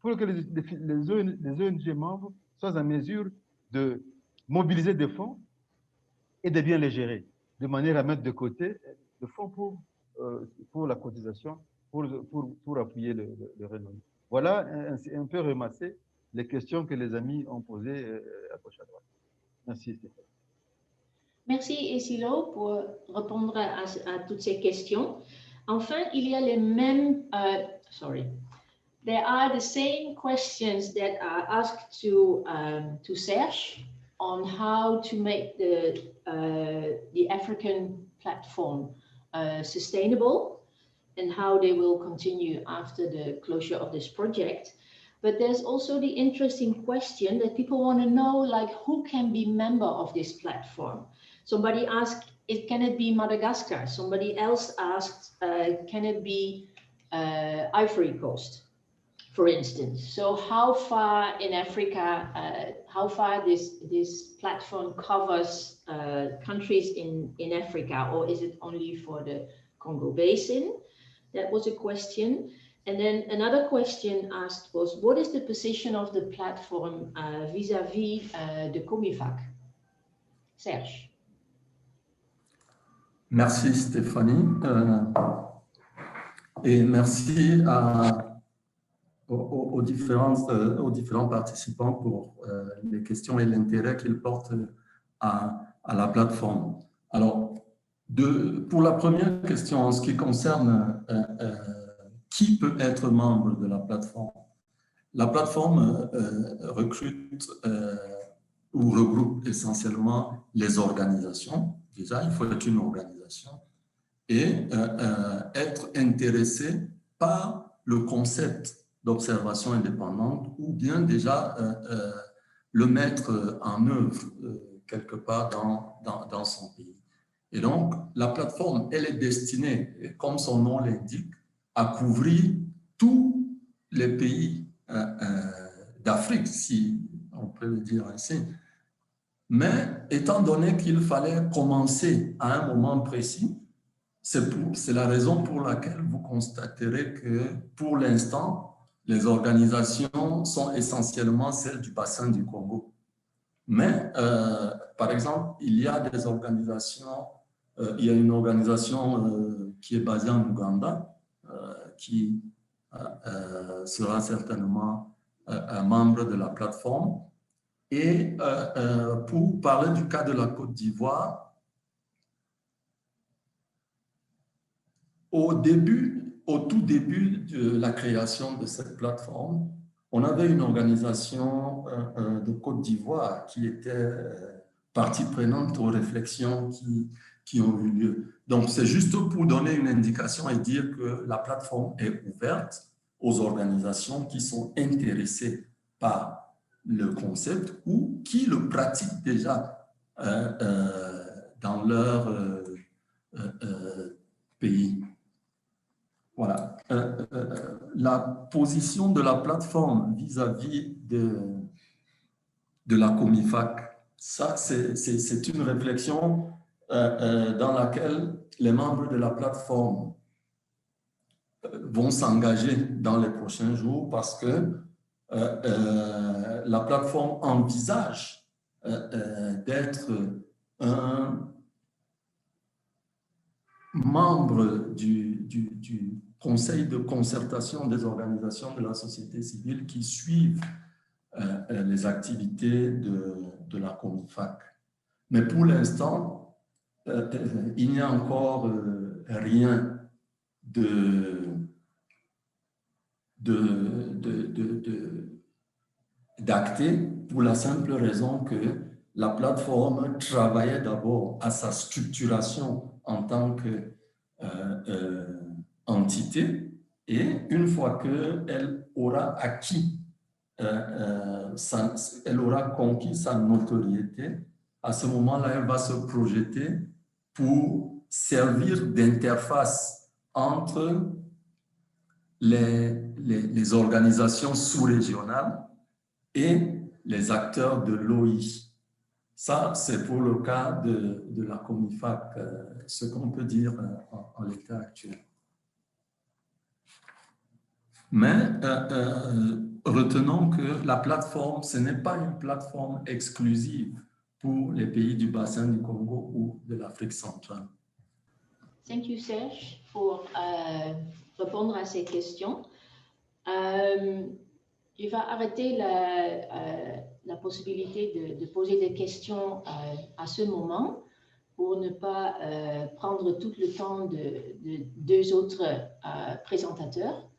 pour que les ONG membres soient en mesure de mobiliser des fonds et de bien les gérer, de manière à mettre de côté des fonds pour la cotisation, pour appuyer le Renoy. Voilà un peu ramassé les questions que les amis ont posées à gauche à droite. Merci Stéphane. Merci Esilo pour répondre à toutes ces questions. Enfin, il y a les mêmes, there are the same questions that are asked to Serge on how to make the African platform sustainable and how they will continue after the closure of this project. But there's also the interesting question that people want to know, like, who can be member of this platform? Somebody asked, can it be Madagascar? Somebody else asked, can it be Ivory Coast, for instance? So how far in Africa, how far this platform covers countries in Africa, or is it only for the Congo Basin? That was a question. And then another question asked was, what is the position of the platform vis-à-vis the COMIFAC? Serge. Merci Stéphanie. et merci aux différents participants pour les questions et l'intérêt qu'ils portent à la plateforme. Alors, pour la première question, en ce qui concerne qui peut être membre de la plateforme, la plateforme recrute ou regroupe essentiellement les organisations. Déjà, il faut être une organisation et être intéressé par le concept d'observation indépendante ou bien déjà le mettre en œuvre quelque part dans son pays. Et donc, la plateforme, elle est destinée, comme son nom l'indique, à couvrir tous les pays d'Afrique, si on peut le dire ainsi. Mais étant donné qu'il fallait commencer à un moment précis, c'est la raison pour laquelle vous constaterez que pour l'instant, les organisations sont essentiellement celles du bassin du Congo. Mais, par exemple, il y a des organisations, il y a une organisation qui est basée en Ouganda, qui sera certainement un membre de la plateforme. Et pour parler du cas de la Côte d'Ivoire, au tout début de la création de cette plateforme, on avait une organisation de Côte d'Ivoire qui était partie prenante aux réflexions qui ont eu lieu. Donc, c'est juste pour donner une indication et dire que la plateforme est ouverte aux organisations qui sont intéressées par le concept ou qui le pratiquent déjà dans leur pays. Voilà. La position de la plateforme vis-à-vis de la Comifac, ça, c'est une réflexion dans laquelle les membres de la plateforme vont s'engager dans les prochains jours parce que la plateforme envisage d'être un membre du conseil de concertation des organisations de la société civile qui suivent les activités de la Comifac. Mais pour l'instant, il n'y a encore rien d'acté pour la simple raison que la plateforme travaillait d'abord à sa structuration en tant qu'entité et une fois qu'elle aura acquis, elle aura conquis sa notoriété, à ce moment-là, elle va se projeter pour servir d'interface entre les organisations sous-régionales et les acteurs de l'OI. Ça, c'est pour le cas de la Comifac, ce qu'on peut dire en l'état actuel. Mais retenons que la plateforme, ce n'est pas une plateforme exclusive pour les pays du bassin du Congo ou de l'Afrique centrale. Thank you, Serge, pour répondre à ces questions. Il va arrêter la possibilité de poser des questions à ce moment pour ne pas prendre tout le temps de deux autres présentateurs.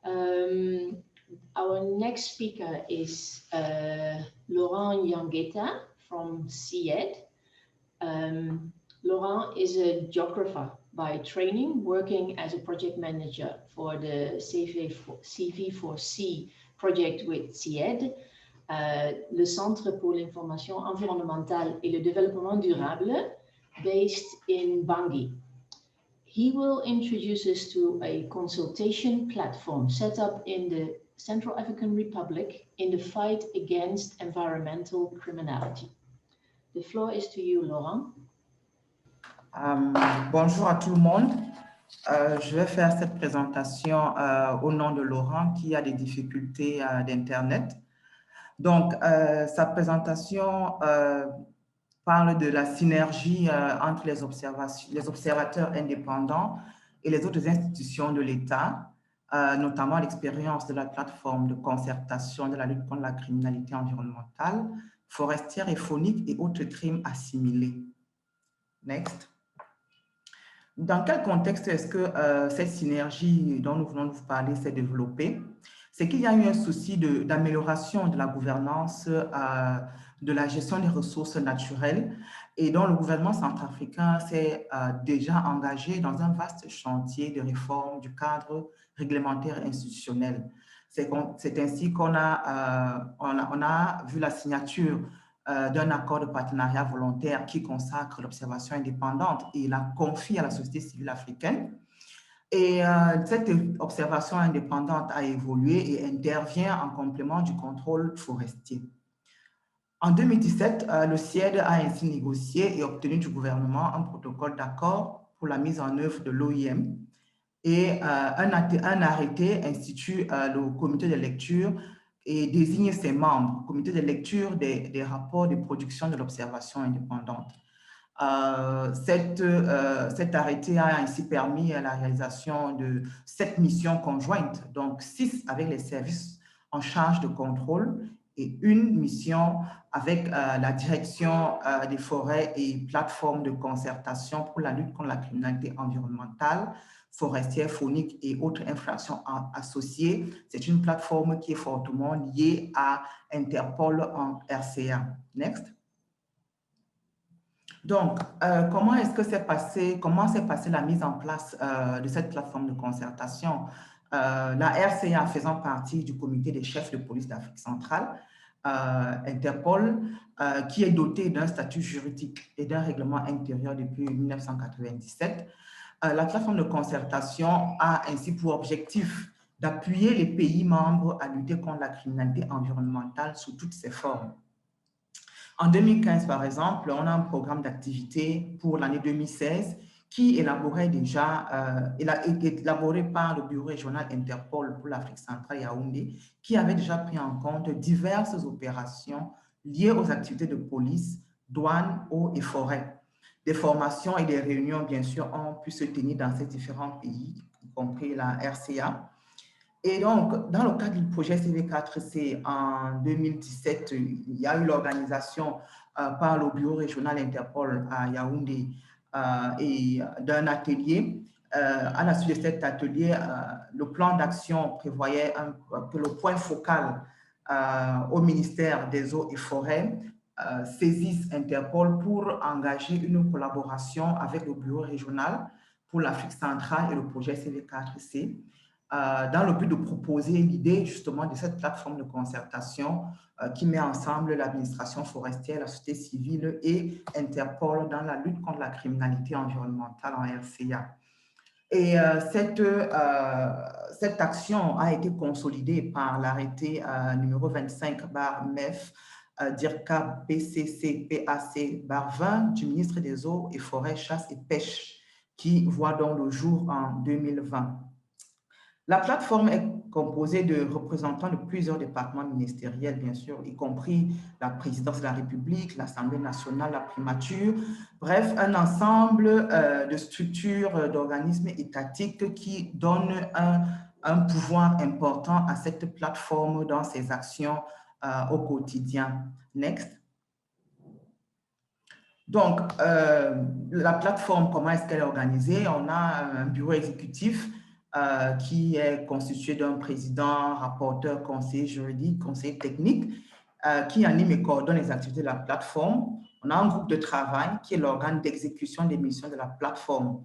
Our next speaker is Laurent Yangueta from CIED. Laurent is a geographer by training, working as a project manager for the CV4C project with CIED, le Centre pour l'information environnementale et le développement durable, based in Bangui. He will introduce us to a consultation platform set up in the Central African Republic in the fight against environmental criminality. The floor is to you, Laurent. Bonjour à tout le monde. Je vais faire cette présentation au nom de Laurent qui a des difficultés d'Internet. Donc, sa présentation parle de la synergie entre les observateurs indépendants et les autres institutions de l'État, notamment l'expérience de la plateforme de concertation de la lutte contre la criminalité environnementale, forestière et faunique et autres crimes assimilés. Next. Dans quel contexte est-ce que cette synergie dont nous venons de vous parler s'est développée? C'est qu'il y a eu un souci d'amélioration de la gouvernance de la gestion des ressources naturelles et dont le gouvernement centrafricain s'est déjà engagé dans un vaste chantier de réforme du cadre réglementaire institutionnel. C'est ainsi qu'on a vu la signature d'un accord de partenariat volontaire qui consacre l'observation indépendante et la confie à la société civile africaine. Et cette observation indépendante a évolué et intervient en complément du contrôle forestier. En 2017, le CIED a ainsi négocié et obtenu du gouvernement un protocole d'accord pour la mise en œuvre de l'OIM et un arrêté institue le comité de lecture et désigne ses membres, comité de lecture des rapports de production de l'observation indépendante. Cet arrêté a ainsi permis la réalisation de 7 missions conjointes, donc 6 avec les services en charge de contrôle et 1 mission avec la direction des forêts et plateformes de concertation pour la lutte contre la criminalité environnementale, forestière, faunique et autres infractions associées. C'est une plateforme qui est fortement liée à Interpol en RCA. Next. Donc, comment s'est passée la mise en place de cette plateforme de concertation? La RCA faisant partie du comité des chefs de police d'Afrique centrale, Interpol, qui est doté d'un statut juridique et d'un règlement intérieur depuis 1997. La plateforme de concertation a ainsi pour objectif d'appuyer les pays membres à lutter contre la criminalité environnementale sous toutes ses formes. En 2015, par exemple, on a un programme d'activité pour l'année 2016 qui élaboré par le bureau régional Interpol pour l'Afrique centrale Yaoundé, qui avait déjà pris en compte diverses opérations liées aux activités de police, douane, eau et forêt. Des formations et des réunions, bien sûr, ont pu se tenir dans ces différents pays, y compris la RCA. Et donc, dans le cadre du projet CV4C, en 2017, il y a eu l'organisation par le bureau régional Interpol à Yaoundé et d'un atelier. À la suite de cet atelier, le plan d'action prévoyait que le point focal au ministère des Eaux et Forêts saisisse Interpol pour engager une collaboration avec le bureau régional pour l'Afrique centrale et le projet CV4C. Dans le but de proposer l'idée justement de cette plateforme de concertation qui met ensemble l'administration forestière, la société civile et Interpol dans la lutte contre la criminalité environnementale en RCA. Et cette action a été consolidée par l'arrêté numéro 25/MEF DIRCA PCC PAC /20 du ministre des Eaux et Forêts, Chasse et Pêche qui voit donc le jour en 2020. La plateforme est composée de représentants de plusieurs départements ministériels, bien sûr, y compris la présidence de la République, l'Assemblée nationale, la primature, bref, un ensemble de structures, d'organismes étatiques qui donnent un pouvoir important à cette plateforme dans ses actions au quotidien. Next. Donc, la plateforme, comment est-ce qu'elle est organisée? On a un bureau exécutif qui est constitué d'un président, rapporteur, conseiller juridique, conseiller technique, qui anime et coordonne les activités de la plateforme. On a un groupe de travail qui est l'organe d'exécution des missions de la plateforme.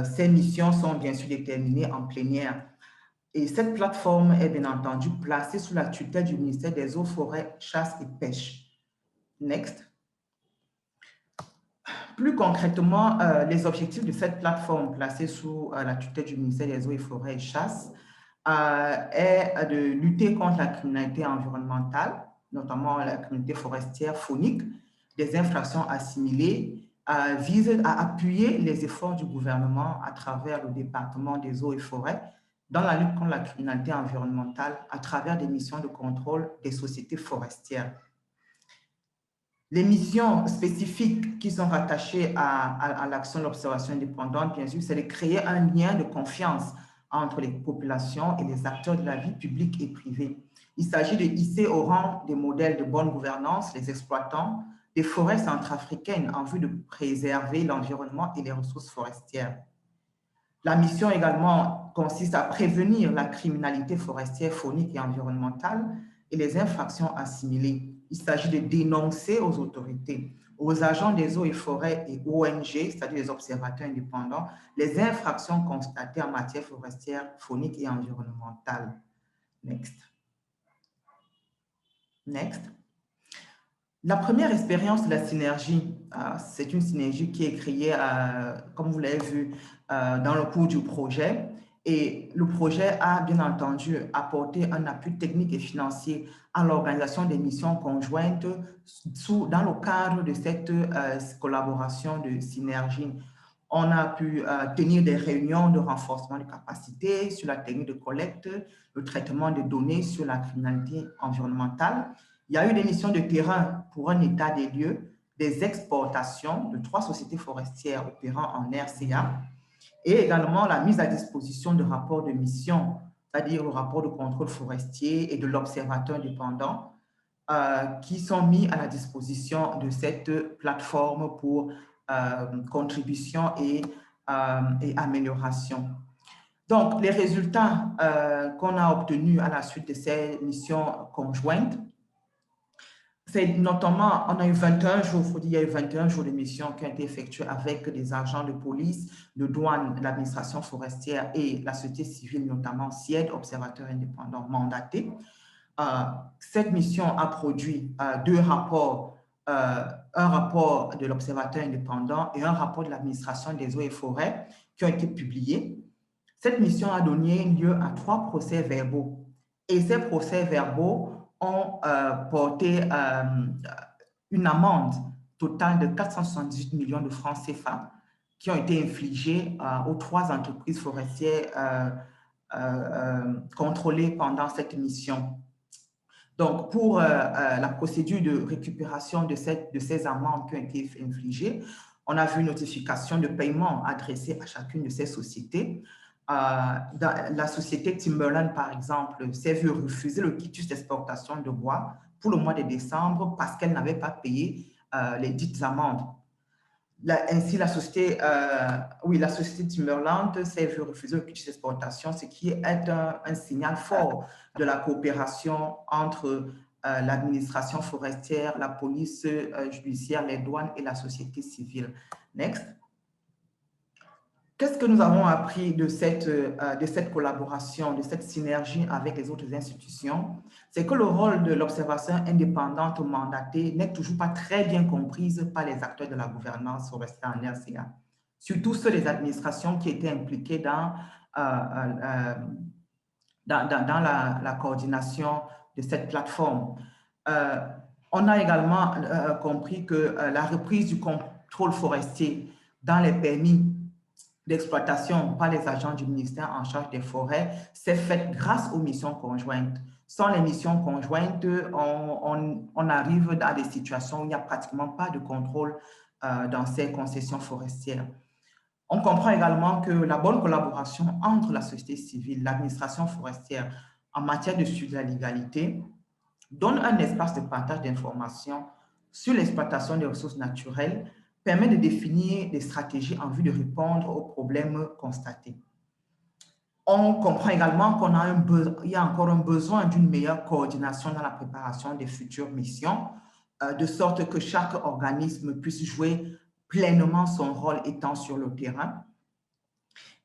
Ces missions sont bien sûr déterminées en plénière. Et cette plateforme est bien entendu placée sous la tutelle du ministère des Eaux, Forêts, Chasse et Pêche. Next. Plus concrètement, les objectifs de cette plateforme placée sous la tutelle du ministère des Eaux et Forêts et Chasse est de lutter contre la criminalité environnementale, notamment la criminalité forestière faunique, des infractions assimilées, vise à appuyer les efforts du gouvernement à travers le département des Eaux et Forêts dans la lutte contre la criminalité environnementale à travers des missions de contrôle des sociétés forestières. Les missions spécifiques qui sont rattachées à l'action de l'observation indépendante, bien sûr, c'est de créer un lien de confiance entre les populations et les acteurs de la vie publique et privée. Il s'agit de hisser au rang des modèles de bonne gouvernance les exploitants des forêts centrafricaines en vue de préserver l'environnement et les ressources forestières. La mission également consiste à prévenir la criminalité forestière, faunique et environnementale et les infractions assimilées. Il s'agit de dénoncer aux autorités, aux agents des eaux et forêts et ONG, c'est-à-dire les observateurs indépendants, les infractions constatées en matière forestière, faunique et environnementale. Next. Next. La première expérience de la synergie, c'est une synergie qui est créée, comme vous l'avez vu, dans le cours du projet. Et le projet a bien entendu apporté un appui technique et financier à l'organisation des missions conjointes dans le cadre de cette collaboration de synergie. On a pu tenir des réunions de renforcement de capacités sur la technique de collecte, le traitement des données sur la criminalité environnementale. Il y a eu des missions de terrain pour un état des lieux, des exportations de 3 sociétés forestières opérant en RCA et également la mise à disposition de rapports de mission, c'est-à-dire le rapport de contrôle forestier et de l'observateur indépendant qui sont mis à la disposition de cette plateforme pour contribution et amélioration. Donc, les résultats qu'on a obtenus à la suite de ces missions conjointes, c'est notamment, on a eu 21 jours, il faut dire, il y a eu 21 jours de missions qui ont été effectuées avec des agents de police, de douane, de l'administration forestière et la société civile, notamment SIED, observateur indépendant mandaté. Cette mission a produit 2 rapports, un rapport de l'observateur indépendant et un rapport de l'administration des eaux et forêts qui ont été publiés. Cette mission a donné lieu à 3 procès-verbaux et ces procès-verbaux ont porté une amende totale de 478 millions de francs CFA qui ont été infligés aux 3 entreprises forestières contrôlées pendant cette mission. Donc, pour la procédure de récupération de ces amendes qui ont été infligées, on a vu une notification de paiement adressée à chacune de ces sociétés. La société Timberland, par exemple, s'est vue refuser le quitus d'exportation de bois pour le mois de décembre parce qu'elle n'avait pas payé les dites amendes. Ainsi, la société Timberland s'est vue refuser le quitus d'exportation, ce qui est un signal fort de la coopération entre l'administration forestière, la police judiciaire, les douanes et la société civile. Next. Qu'est-ce que nous avons appris de cette collaboration, de cette synergie avec les autres institutions? C'est que le rôle de l'observation indépendante mandatée n'est toujours pas très bien comprise par les acteurs de la gouvernance forestière en RCA, surtout ceux des administrations qui étaient impliquées dans la coordination de cette plateforme. On a également compris que la reprise du contrôle forestier dans les permis d'exploitation par les agents du ministère en charge des forêts s'est faite grâce aux missions conjointes. Sans les missions conjointes, on arrive à des situations où il n'y a pratiquement pas de contrôle dans ces concessions forestières. On comprend également que la bonne collaboration entre la société civile, l'administration forestière en matière de suivi de la légalité donne un espace de partage d'informations sur l'exploitation des ressources naturelles, permet de définir des stratégies en vue de répondre aux problèmes constatés. On comprend également qu'il y a encore un besoin d'une meilleure coordination dans la préparation des futures missions, de sorte que chaque organisme puisse jouer pleinement son rôle étant sur le terrain.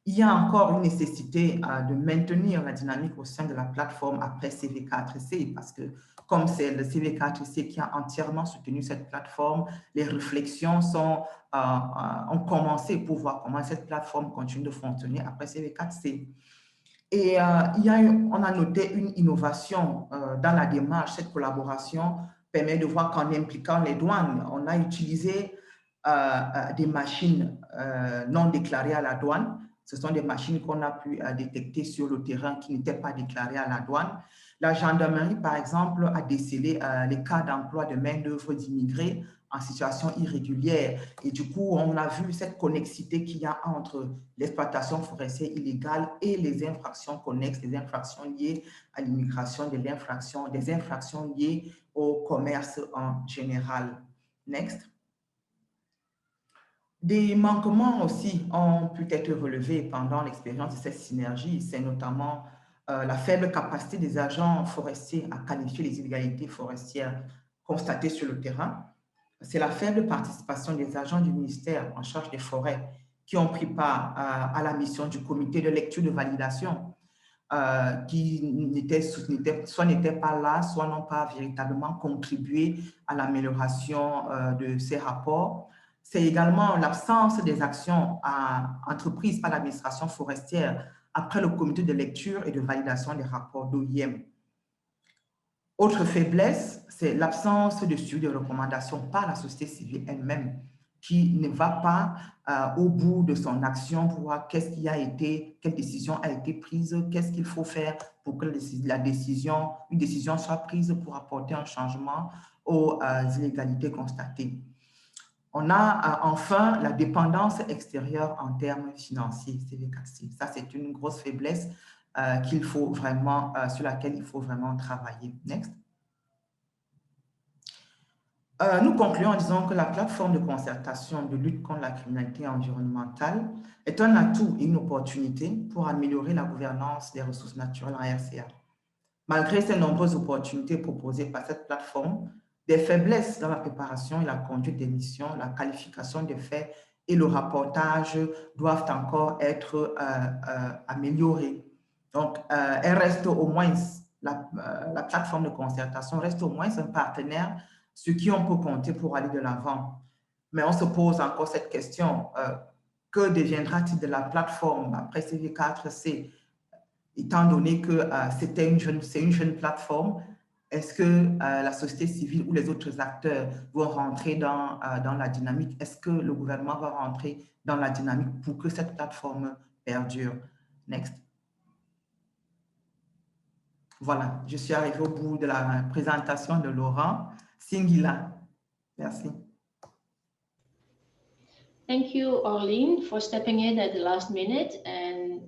Il y a encore une nécessité de maintenir la dynamique au sein de la plateforme après CV4C parce que comme c'est le CV4C qui a entièrement soutenu cette plateforme, les réflexions ont commencé pour voir comment cette plateforme continue de fonctionner après CV4C. Et on a noté une innovation dans la démarche. Cette collaboration permet de voir qu'en impliquant les douanes, on a utilisé des machines non déclarées à la douane. Ce sont des machines qu'on a pu détecter sur le terrain qui n'étaient pas déclarées à la douane. La gendarmerie, par exemple, a décelé les cas d'emploi de main-d'œuvre d'immigrés en situation irrégulière. Et du coup, on a vu cette connexité qu'il y a entre l'exploitation forestière illégale et les infractions connexes, les infractions liées à l'immigration, des infractions liées au commerce en général. Next. Des manquements aussi ont pu être relevés pendant l'expérience de cette synergie. C'est notamment la faible capacité des agents forestiers à qualifier les illégalités forestières constatées sur le terrain. C'est la faible participation des agents du ministère en charge des forêts qui ont pris part à la mission du comité de lecture de validation, qui soit n'étaient pas là, soit n'ont pas véritablement contribué à l'amélioration de ces rapports. C'est également l'absence des actions entreprises par l'administration forestière après le comité de lecture et de validation des rapports d'OIM. Autre faiblesse, c'est l'absence de suivi de recommandations par la société civile elle-même, qui ne va pas au bout de son action pour voir qu'est-ce qui a été, quelle décision a été prise, qu'est-ce qu'il faut faire pour que une décision soit prise pour apporter un changement aux illégalités constatées. On a enfin la dépendance extérieure en termes financiers, CV4C. Ça, c'est une grosse faiblesse sur laquelle il faut vraiment travailler. Next. Nous concluons en disant que la plateforme de concertation de lutte contre la criminalité environnementale est un atout et une opportunité pour améliorer la gouvernance des ressources naturelles en RCA. Malgré ces nombreuses opportunités proposées par cette plateforme, des faiblesses dans la préparation et la conduite des missions, la qualification des faits et le rapportage doivent encore être améliorés. Donc, elle reste au moins, la plateforme de concertation reste au moins un partenaire sur qui on peut compter pour aller de l'avant. Mais on se pose encore cette question, que deviendra-t-il de la plateforme après CV4C, étant donné que c'est une jeune plateforme? Est-ce que la société civile ou les autres acteurs vont rentrer dans la dynamique? Est-ce que le gouvernement va rentrer dans la dynamique pour que cette plateforme perdure? Next. Voilà, je suis arrivé au bout de la présentation de Laurent Singila. Merci. Thank you, Arlene, for stepping in at the last minute and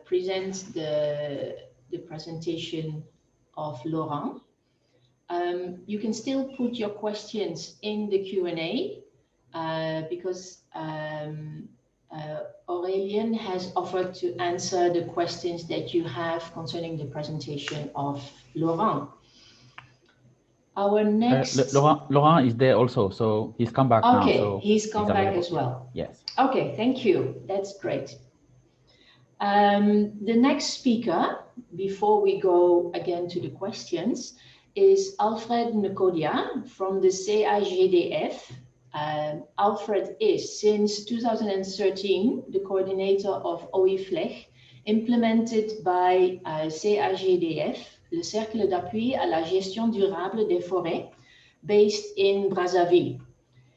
present the presentation of Laurent. You can still put your questions in the Q&A because Aurélien has offered to answer the questions that you have concerning the presentation of Laurent. Our next... Laurent is there also, so he's come back now. Okay, so he's come back as well. Yes. Okay, thank you. That's great. The next speaker, before we go again to the questions, is Alfred Nkodia from the CAGDF. Alfred is, since 2013, the coordinator of OIFLEG, implemented by CAGDF, le Cercle d'appui à la gestion durable des forêts, based in Brazzaville.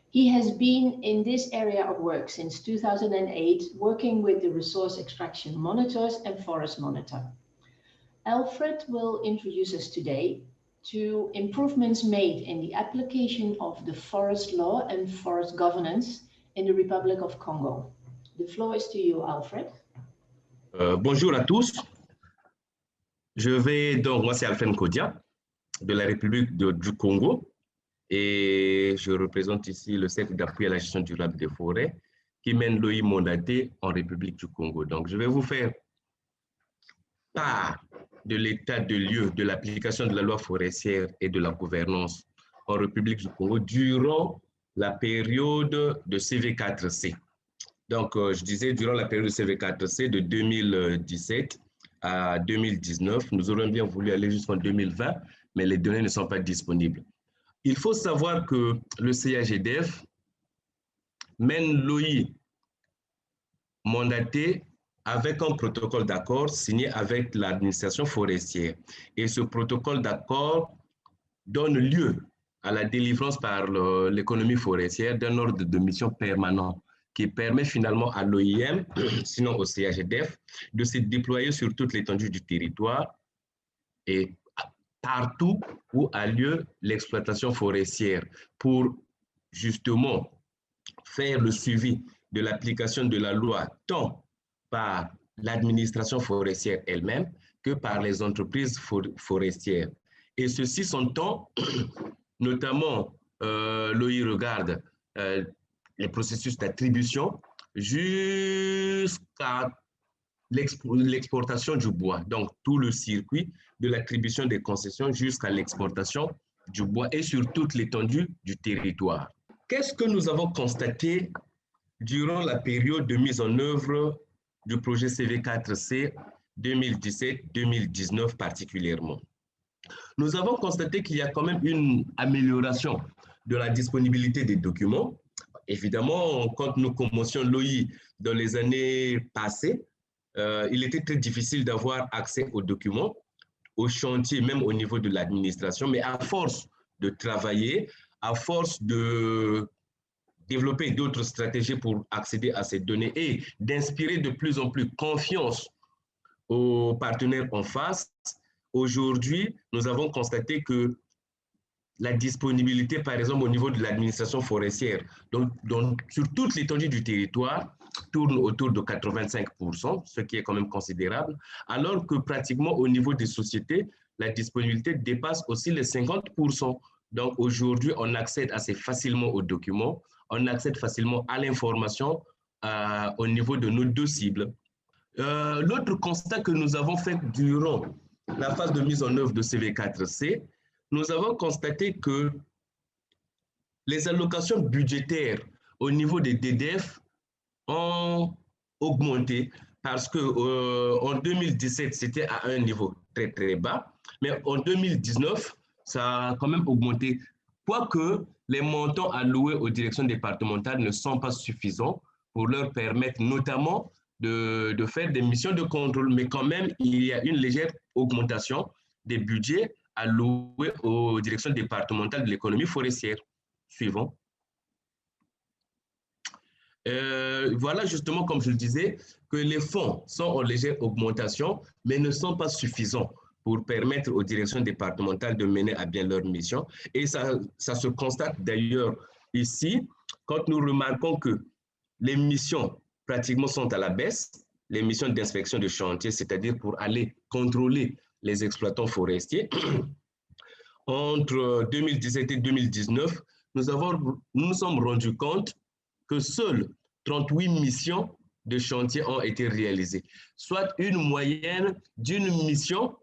He has been in this area of work since 2008, working with the Resource Extraction Monitors and Forest Monitor. Alfred will introduce us today to improvements made in the application of the forest law and forest governance in the Republic of Congo. The floor is to you, Alfred. Bonjour à tous. Moi c'est Alfred Nkodia de la République du Congo et je représente ici le Cercle d'appui à la gestion durable des forêts qui mène l'OI mandaté en République du Congo. Donc je vais vous faire part de l'état de lieu de l'application de la loi forestière et de la gouvernance en République du Congo durant la période de CV4C. Donc, je disais, durant la période de CV4C de 2017 à 2019, nous aurions bien voulu aller jusqu'en 2020, mais les données ne sont pas disponibles. Il faut savoir que le CAGDF mène l'OI mandaté avec un protocole d'accord signé avec l'administration forestière. Et ce protocole d'accord donne lieu à la délivrance par l'économie forestière d'un ordre de mission permanent qui permet finalement à l'OIM, sinon au CAGDF, de se déployer sur toute l'étendue du territoire et partout où a lieu l'exploitation forestière pour justement faire le suivi de l'application de la loi tant par l'administration forestière elle-même que par les entreprises forestières. Et ceux-ci sont tant, notamment, l'OI regarde les processus d'attribution jusqu'à l'exportation du bois, donc tout le circuit de l'attribution des concessions jusqu'à l'exportation du bois et sur toute l'étendue du territoire. Qu'est-ce que nous avons constaté durant la période de mise en œuvre du projet CV4C 2017-2019 particulièrement? Nous avons constaté qu'il y a quand même une amélioration de la disponibilité des documents. Évidemment, quand nous commencions l'OI dans les années passées, il était très difficile d'avoir accès aux documents, aux chantiers, même au niveau de l'administration, mais à force de travailler, à force de développer d'autres stratégies pour accéder à ces données et d'inspirer de plus en plus confiance aux partenaires en face, aujourd'hui, nous avons constaté que la disponibilité, par exemple, au niveau de l'administration forestière, donc sur toute l'étendue du territoire, tourne autour de 85%, ce qui est quand même considérable, alors que pratiquement au niveau des sociétés, la disponibilité dépasse aussi les 50%. Donc aujourd'hui, on accède assez facilement aux documents, on accède facilement à l'information au niveau de nos deux cibles. L'autre constat que nous avons fait durant la phase de mise en œuvre de CV4C, nous avons constaté que les allocations budgétaires au niveau des DDF ont augmenté parce qu'en 2017, c'était à un niveau très, très bas, mais en 2019, ça a quand même augmenté. Quoique les montants alloués aux directions départementales ne sont pas suffisants pour leur permettre notamment de faire des missions de contrôle, mais quand même, il y a une légère augmentation des budgets alloués aux directions départementales de l'économie forestière. Suivant. Voilà justement, comme je le disais, que les fonds sont en légère augmentation, mais ne sont pas suffisants pour permettre aux directions départementales de mener à bien leur mission. Et ça se constate d'ailleurs ici, quand nous remarquons que les missions pratiquement sont à la baisse, les missions d'inspection de chantier, c'est-à-dire pour aller contrôler les exploitants forestiers. Entre 2017 et 2019, nous nous sommes rendus compte que seules 38 missions de chantier ont été réalisées, soit une moyenne d'une mission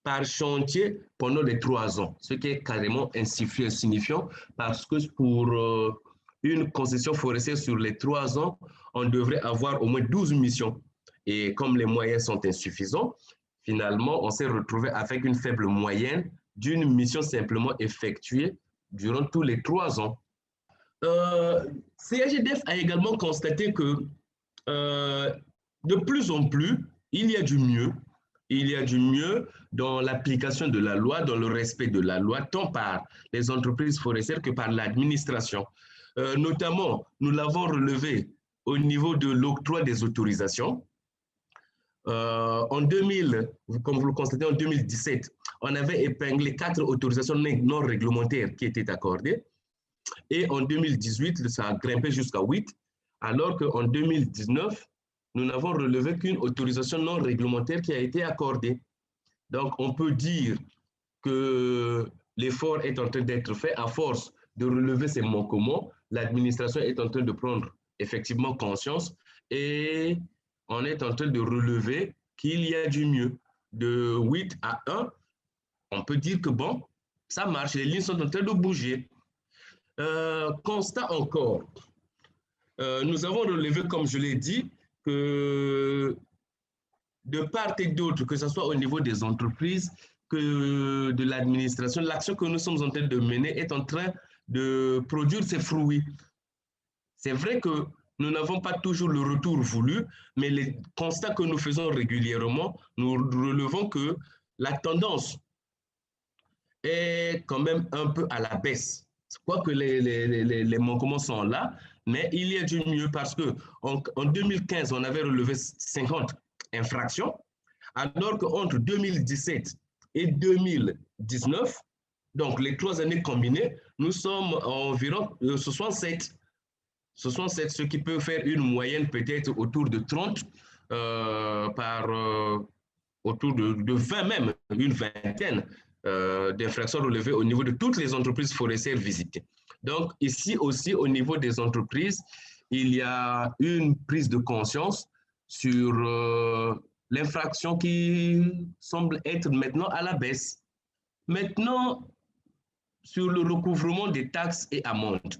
par chantier pendant les 3 ans, ce qui est carrément insignifiant parce que pour une concession forestière sur les 3 ans, on devrait avoir au moins 12 missions. Et comme les moyens sont insuffisants, finalement, on s'est retrouvé avec une faible moyenne d'une mission simplement effectuée durant tous les 3 ans. CAGDF a également constaté que de plus en plus, il y a du mieux. Il y a du mieux dans l'application de la loi, dans le respect de la loi, tant par les entreprises forestières que par l'administration. Notamment, nous l'avons relevé au niveau de l'octroi des autorisations. En 2000, comme vous le constatez, en 2017, on avait épinglé 4 autorisations non réglementaires qui étaient accordées. Et en 2018, ça a grimpé jusqu'à 8, alors qu'en 2019, nous n'avons relevé qu'une autorisation non réglementaire qui a été accordée. Donc, on peut dire que l'effort est en train d'être fait à force de relever ces manquements. L'administration est en train de prendre effectivement conscience et on est en train de relever qu'il y a du mieux. De 8 à 1, on peut dire que bon, ça marche, les lignes sont en train de bouger. Constat encore, nous avons relevé, comme je l'ai dit, que de part et d'autre, que ce soit au niveau des entreprises que de l'administration, l'action que nous sommes en train de mener est en train de produire ses fruits. C'est vrai que nous n'avons pas toujours le retour voulu, mais les constats que nous faisons régulièrement, nous relevons que la tendance est quand même un peu à la baisse. Quoique les manquements sont là, mais il y a du mieux parce qu'en 2015, on avait relevé 50 infractions, alors qu'entre 2017 et 2019, donc les 3 années combinées, nous sommes à environ 67. 67, ce qui peut faire une moyenne peut-être autour de 30 autour de 20 même, une vingtaine d'infractions relevées au niveau de toutes les entreprises forestières visitées. Donc ici aussi, au niveau des entreprises, il y a une prise de conscience sur l'infraction qui semble être maintenant à la baisse. Maintenant, sur le recouvrement des taxes et amendes.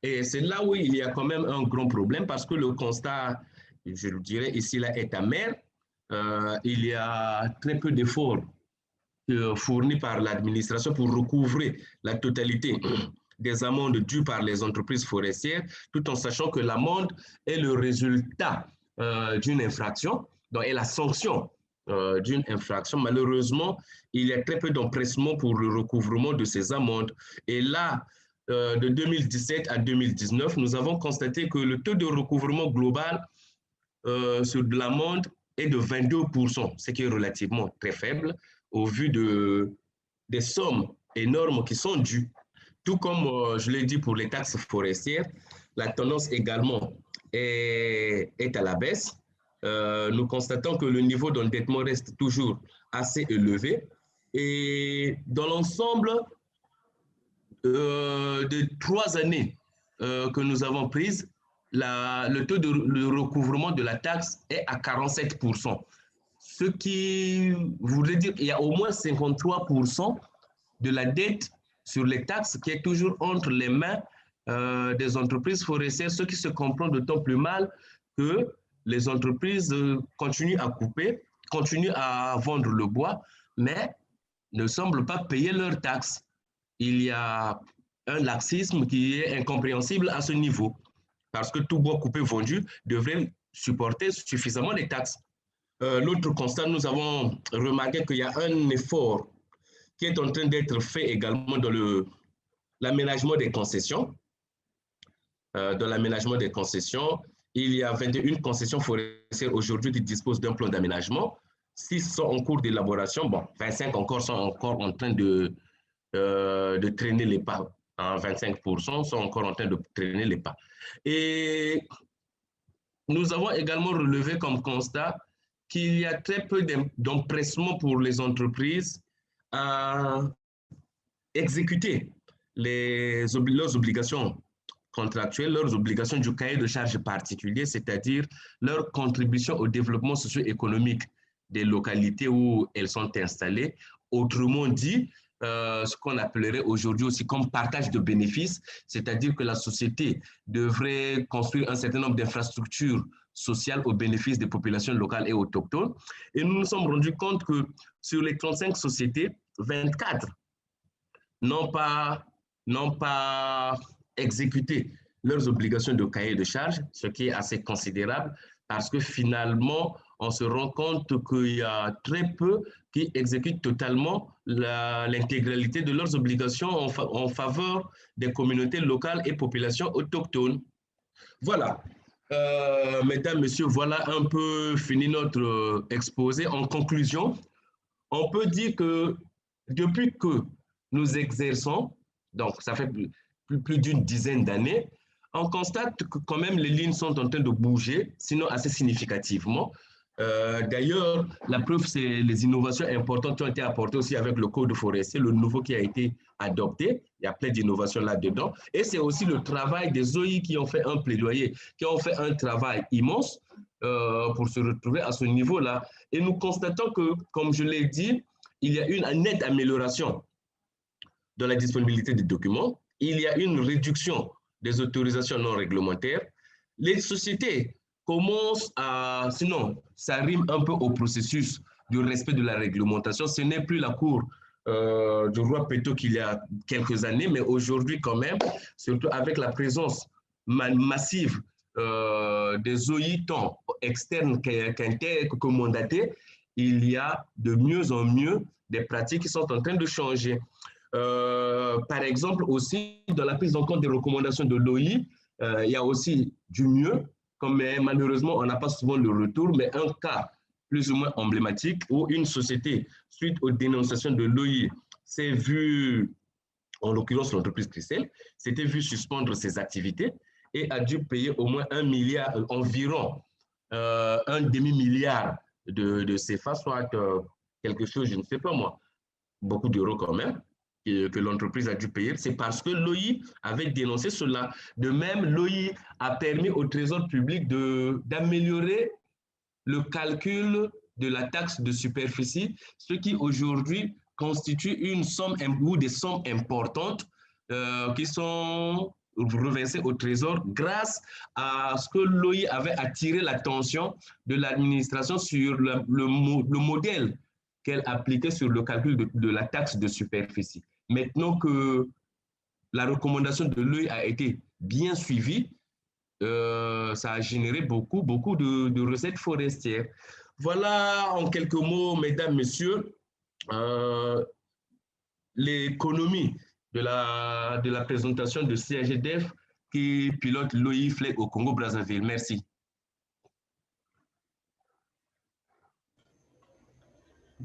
Et c'est là où il y a quand même un grand problème parce que le constat, je le dirais ici, là, est amer. Il y a très peu d'efforts fournis par l'administration pour recouvrer la totalité des amendes dues par les entreprises forestières, tout en sachant que l'amende est le résultat d'une infraction, donc est la sanction d'une infraction. Malheureusement, il y a très peu d'empressement pour le recouvrement de ces amendes. Et là, de 2017 à 2019, nous avons constaté que le taux de recouvrement global sur de l'amende est de 22%, ce qui est relativement très faible au vu des sommes énormes qui sont dues. Tout comme je l'ai dit pour les taxes forestières, la tendance également est à la baisse. Nous constatons que le niveau d'endettement reste toujours assez élevé. Et dans l'ensemble des 3 années que nous avons prises, le taux de recouvrement de la taxe est à 47%. Ce qui voudrait dire qu'il y a au moins 53% de la dette sur les taxes qui est toujours entre les mains des entreprises forestières, ce qui se comprend d'autant plus mal que les entreprises continuent à couper, continuent à vendre le bois, mais ne semblent pas payer leurs taxes. Il y a un laxisme qui est incompréhensible à ce niveau, parce que tout bois coupé vendu devrait supporter suffisamment les taxes. L'autre constat, nous avons remarqué qu'il y a un effort qui est en train d'être fait également dans l'aménagement des concessions. Dans l'aménagement des concessions, il y a 21 concessions forestières aujourd'hui qui disposent d'un plan d'aménagement. 6 sont en cours d'élaboration. Bon, 25 encore sont encore en train de traîner les pas. 25% sont encore en train de traîner les pas. Et nous avons également relevé comme constat qu'il y a très peu d'empressement pour les entreprises à exécuter leurs obligations contractuelles, leurs obligations du cahier de charges particulier, c'est-à-dire leur contribution au développement socio-économique des localités où elles sont installées. Autrement dit, ce qu'on appellerait aujourd'hui aussi comme partage de bénéfices, c'est-à-dire que la société devrait construire un certain nombre d'infrastructures sociales au bénéfice des populations locales et autochtones. Et nous nous sommes rendus compte que sur les 35 sociétés, 24 n'ont pas exécuté leurs obligations de cahier de charges, ce qui est assez considérable parce que finalement, on se rend compte qu'il y a très peu qui exécutent totalement l'intégralité de leurs obligations en faveur des communautés locales et populations autochtones. Voilà. Mesdames, Messieurs, voilà un peu fini notre exposé. En conclusion, on peut dire que depuis que nous exerçons, donc ça fait plus d'une dizaine d'années, on constate que quand même les lignes sont en train de bouger, sinon assez significativement. D'ailleurs, la preuve, c'est les innovations importantes qui ont été apportées aussi avec le code forestier, le nouveau qui a été adopté. Il y a plein d'innovations là-dedans. Et c'est aussi le travail des OI qui ont fait un plaidoyer, qui ont fait un travail immense pour se retrouver à ce niveau-là. Et nous constatons que, comme je l'ai dit, il y a une nette amélioration de la disponibilité des documents. Il y a une réduction des autorisations non réglementaires. Les sociétés commencent à, sinon, ça rime un peu au processus du respect de la réglementation. Ce n'est plus la cour du roi Péto qu'il y a quelques années, mais aujourd'hui quand même, surtout avec la présence massive des OI, tant externes qu'internes que mandatés, il y a de mieux en mieux des pratiques qui sont en train de changer. Par exemple, aussi, dans la prise en compte des recommandations de l'OI, il y a aussi du mieux, mais malheureusement, on n'a pas souvent le retour, mais un cas plus ou moins emblématique où une société, suite aux dénonciations de l'OI, s'est vue, en l'occurrence l'entreprise Christelle, s'était vue suspendre ses activités et a dû payer au moins 1 milliard, environ un demi-milliard de CFA, soit quelque chose, je ne sais pas moi, beaucoup d'euros quand même, que l'entreprise a dû payer. C'est parce que l'OI avait dénoncé cela. De même, l'OI a permis au Trésor public d'améliorer le calcul de la taxe de superficie, ce qui aujourd'hui constitue une somme ou des sommes importantes qui sont reversées au Trésor grâce à ce que l'OI avait attiré l'attention de l'administration sur le modèle qu'elle appliquait sur le calcul de la taxe de superficie. Maintenant que la recommandation de l'OI a été bien suivie, ça a généré beaucoup de recettes forestières. Voilà en quelques mots, mesdames, messieurs, l'économie de la présentation de CAGDF qui pilote l'OI FLEG au Congo-Brazzaville. Merci.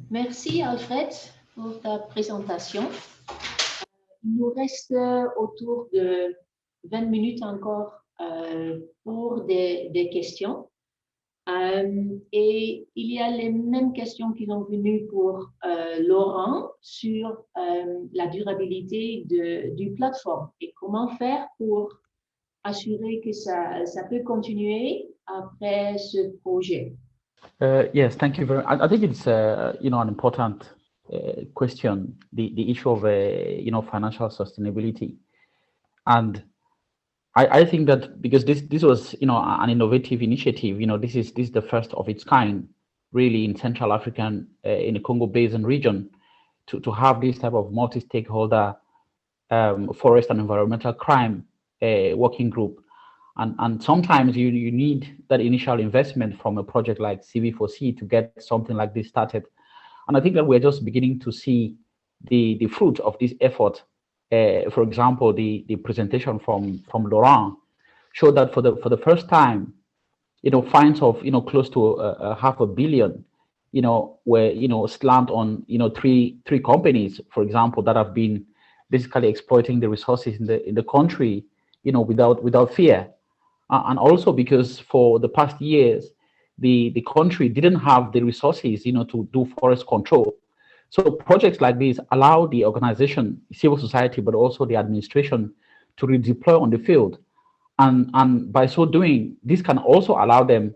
Merci Alfred pour ta présentation. Il nous reste autour de 20 minutes encore pour des questions. Et il y a les mêmes questions qui sont venues pour Laurent sur la durabilité du plateforme et comment faire pour assurer que ça peut continuer après ce projet. Yes, thank you very much. I think it's an important question, the issue of financial sustainability, and I think that because this was an innovative initiative, this is the first of its kind really in Central African in the Congo Basin region to have this type of multi-stakeholder forest and environmental crime working group. And sometimes you need that initial investment from a project like CV4C to get something like this started. And I think that we're just beginning to see the fruit of this effort. For example, the presentation from Laurent showed that for the first time, fines of close to $500 million, were slammed on three companies, for example, that have been basically exploiting the resources in the country, without fear. And also because for the past years, the country didn't have the resources, to do forest control. So projects like this allow the organization, civil society, but also the administration to redeploy on the field. And by so doing, this can also allow them,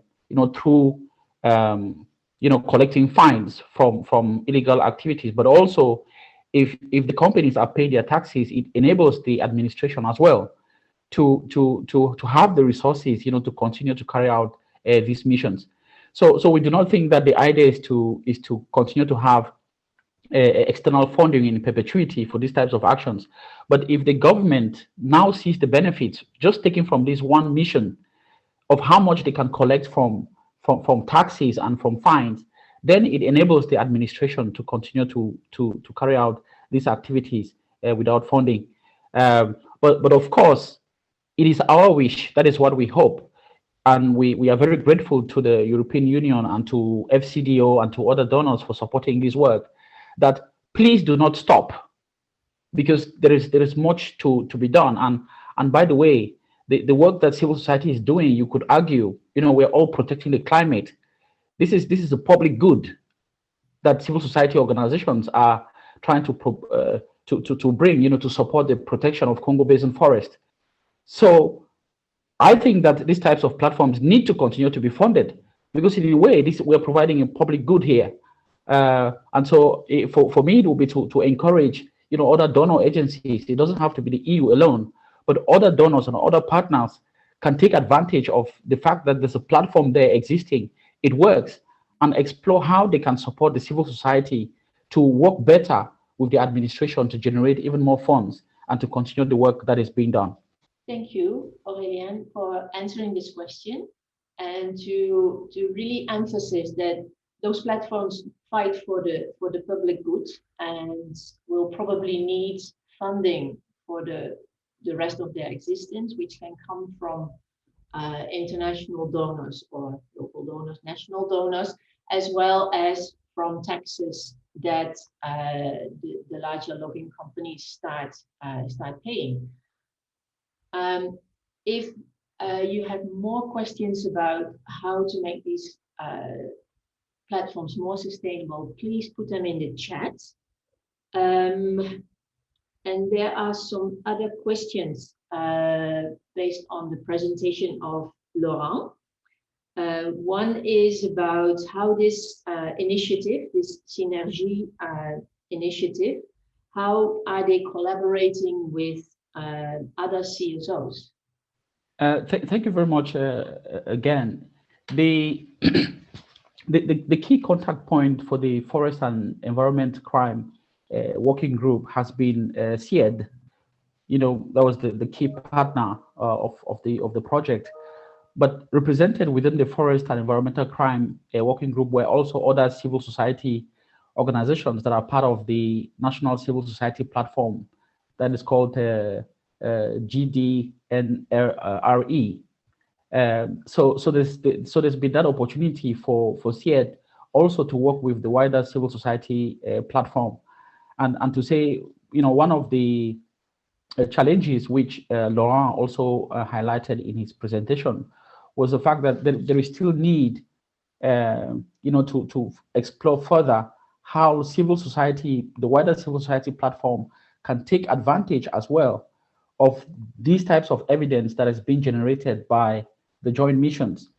through, collecting fines from illegal activities, but also if the companies are paying their taxes, it enables the administration as well to have the resources, to continue to carry out these missions. So we do not think that the idea is to continue to have external funding in perpetuity for these types of actions. But if the government now sees the benefits, just taking from this one mission of how much they can collect from taxes and from fines, then it enables the administration to continue to carry out these activities without funding. But of course, it is our wish, that is what we hope. And we are very grateful to the European Union and to FCDO and to other donors for supporting this work, that please do not stop, because there is much to be done. And by the way, the work that civil society is doing, you could argue, we're all protecting the climate. This is a public good that civil society organizations are trying to bring, to support the protection of Congo Basin forest. So I think that these types of platforms need to continue to be funded, because in a way, we're providing a public good here. And so for me, it will be to encourage, other donor agencies. It doesn't have to be the EU alone, but other donors and other partners can take advantage of the fact that there's a platform there existing, it works, and explore how they can support the civil society to work better with the administration to generate even more funds and to continue the work that is being done. Thank you, Aurélien, for answering this question and to really emphasize that those platforms fight for the public good and will probably need funding for the rest of their existence, which can come from international donors or local donors, national donors, as well as from taxes that the larger logging companies start paying. If you have more questions about how to make these platforms more sustainable, please put them in the chat. And there are some other questions based on the presentation of Laurent. One is about how this initiative, this Synergie initiative, how are they collaborating with other CSOs? Thank you very much again. The key contact point for the Forest and Environment Crime Working Group has been CIED. You know, that was the key partner of the project. But represented within the Forest and Environmental Crime Working Group were also other civil society organizations that are part of the National Civil Society Platform that is called GDNRE. So there's been that opportunity for CIED also to work with the wider civil society platform, and to say, you know, one of the challenges which Laurent also highlighted in his presentation was the fact that there is still need, you know, to explore further how civil society, the wider civil society platform, can take advantage as well of these types of evidence that has been generated by the joint missions.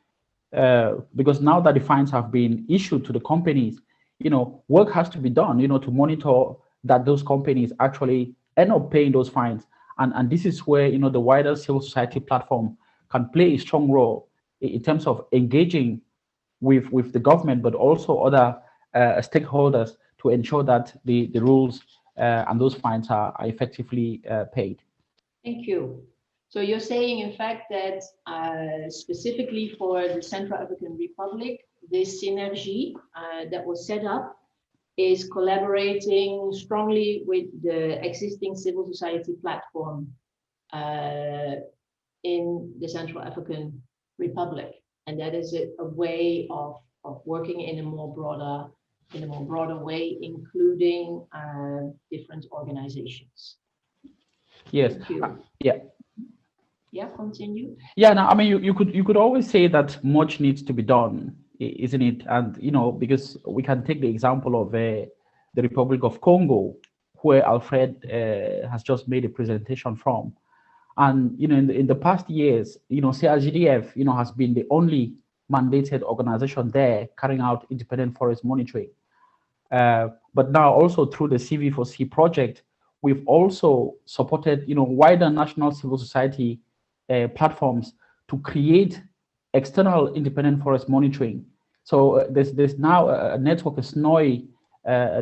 Because now that the fines have been issued to the companies, you know, work has to be done, you know, to monitor that those companies actually end up paying those fines. And this is where, you know, the wider civil society platform can play a strong role in terms of engaging with the government, but also other stakeholders to ensure that the rules and those fines are effectively paid. Thank you. So you're saying, in fact, that specifically for the Central African Republic, this Synergie that was set up is collaborating strongly with the existing civil society platform in the Central African Republic, and that is a way of working in a more broader way, including different organizations. Yes. Yeah. Yeah. Continue. Yeah. No, I mean, you could always say that much needs to be done, isn't it? And you know, because we can take the example of the Republic of Congo, where Alfred has just made a presentation from. And you know, in the past years, you know, CRGDF, you know, has been the only mandated organization there carrying out independent forest monitoring. But now also through the CV4C project, we've also supported, you know, wider national civil society platforms to create external independent forest monitoring. So there's now a network, a SNOI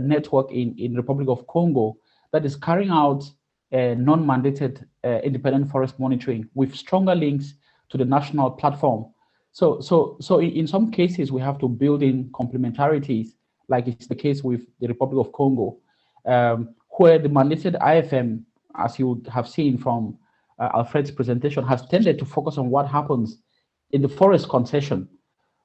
network in Republic of Congo that is carrying out non-mandated independent forest monitoring with stronger links to the national platform. So in some cases, we have to build in complementarities, like it's the case with the Republic of Congo, where the mandated IFM, as you have seen from Alfred's presentation, has tended to focus on what happens in the forest concession.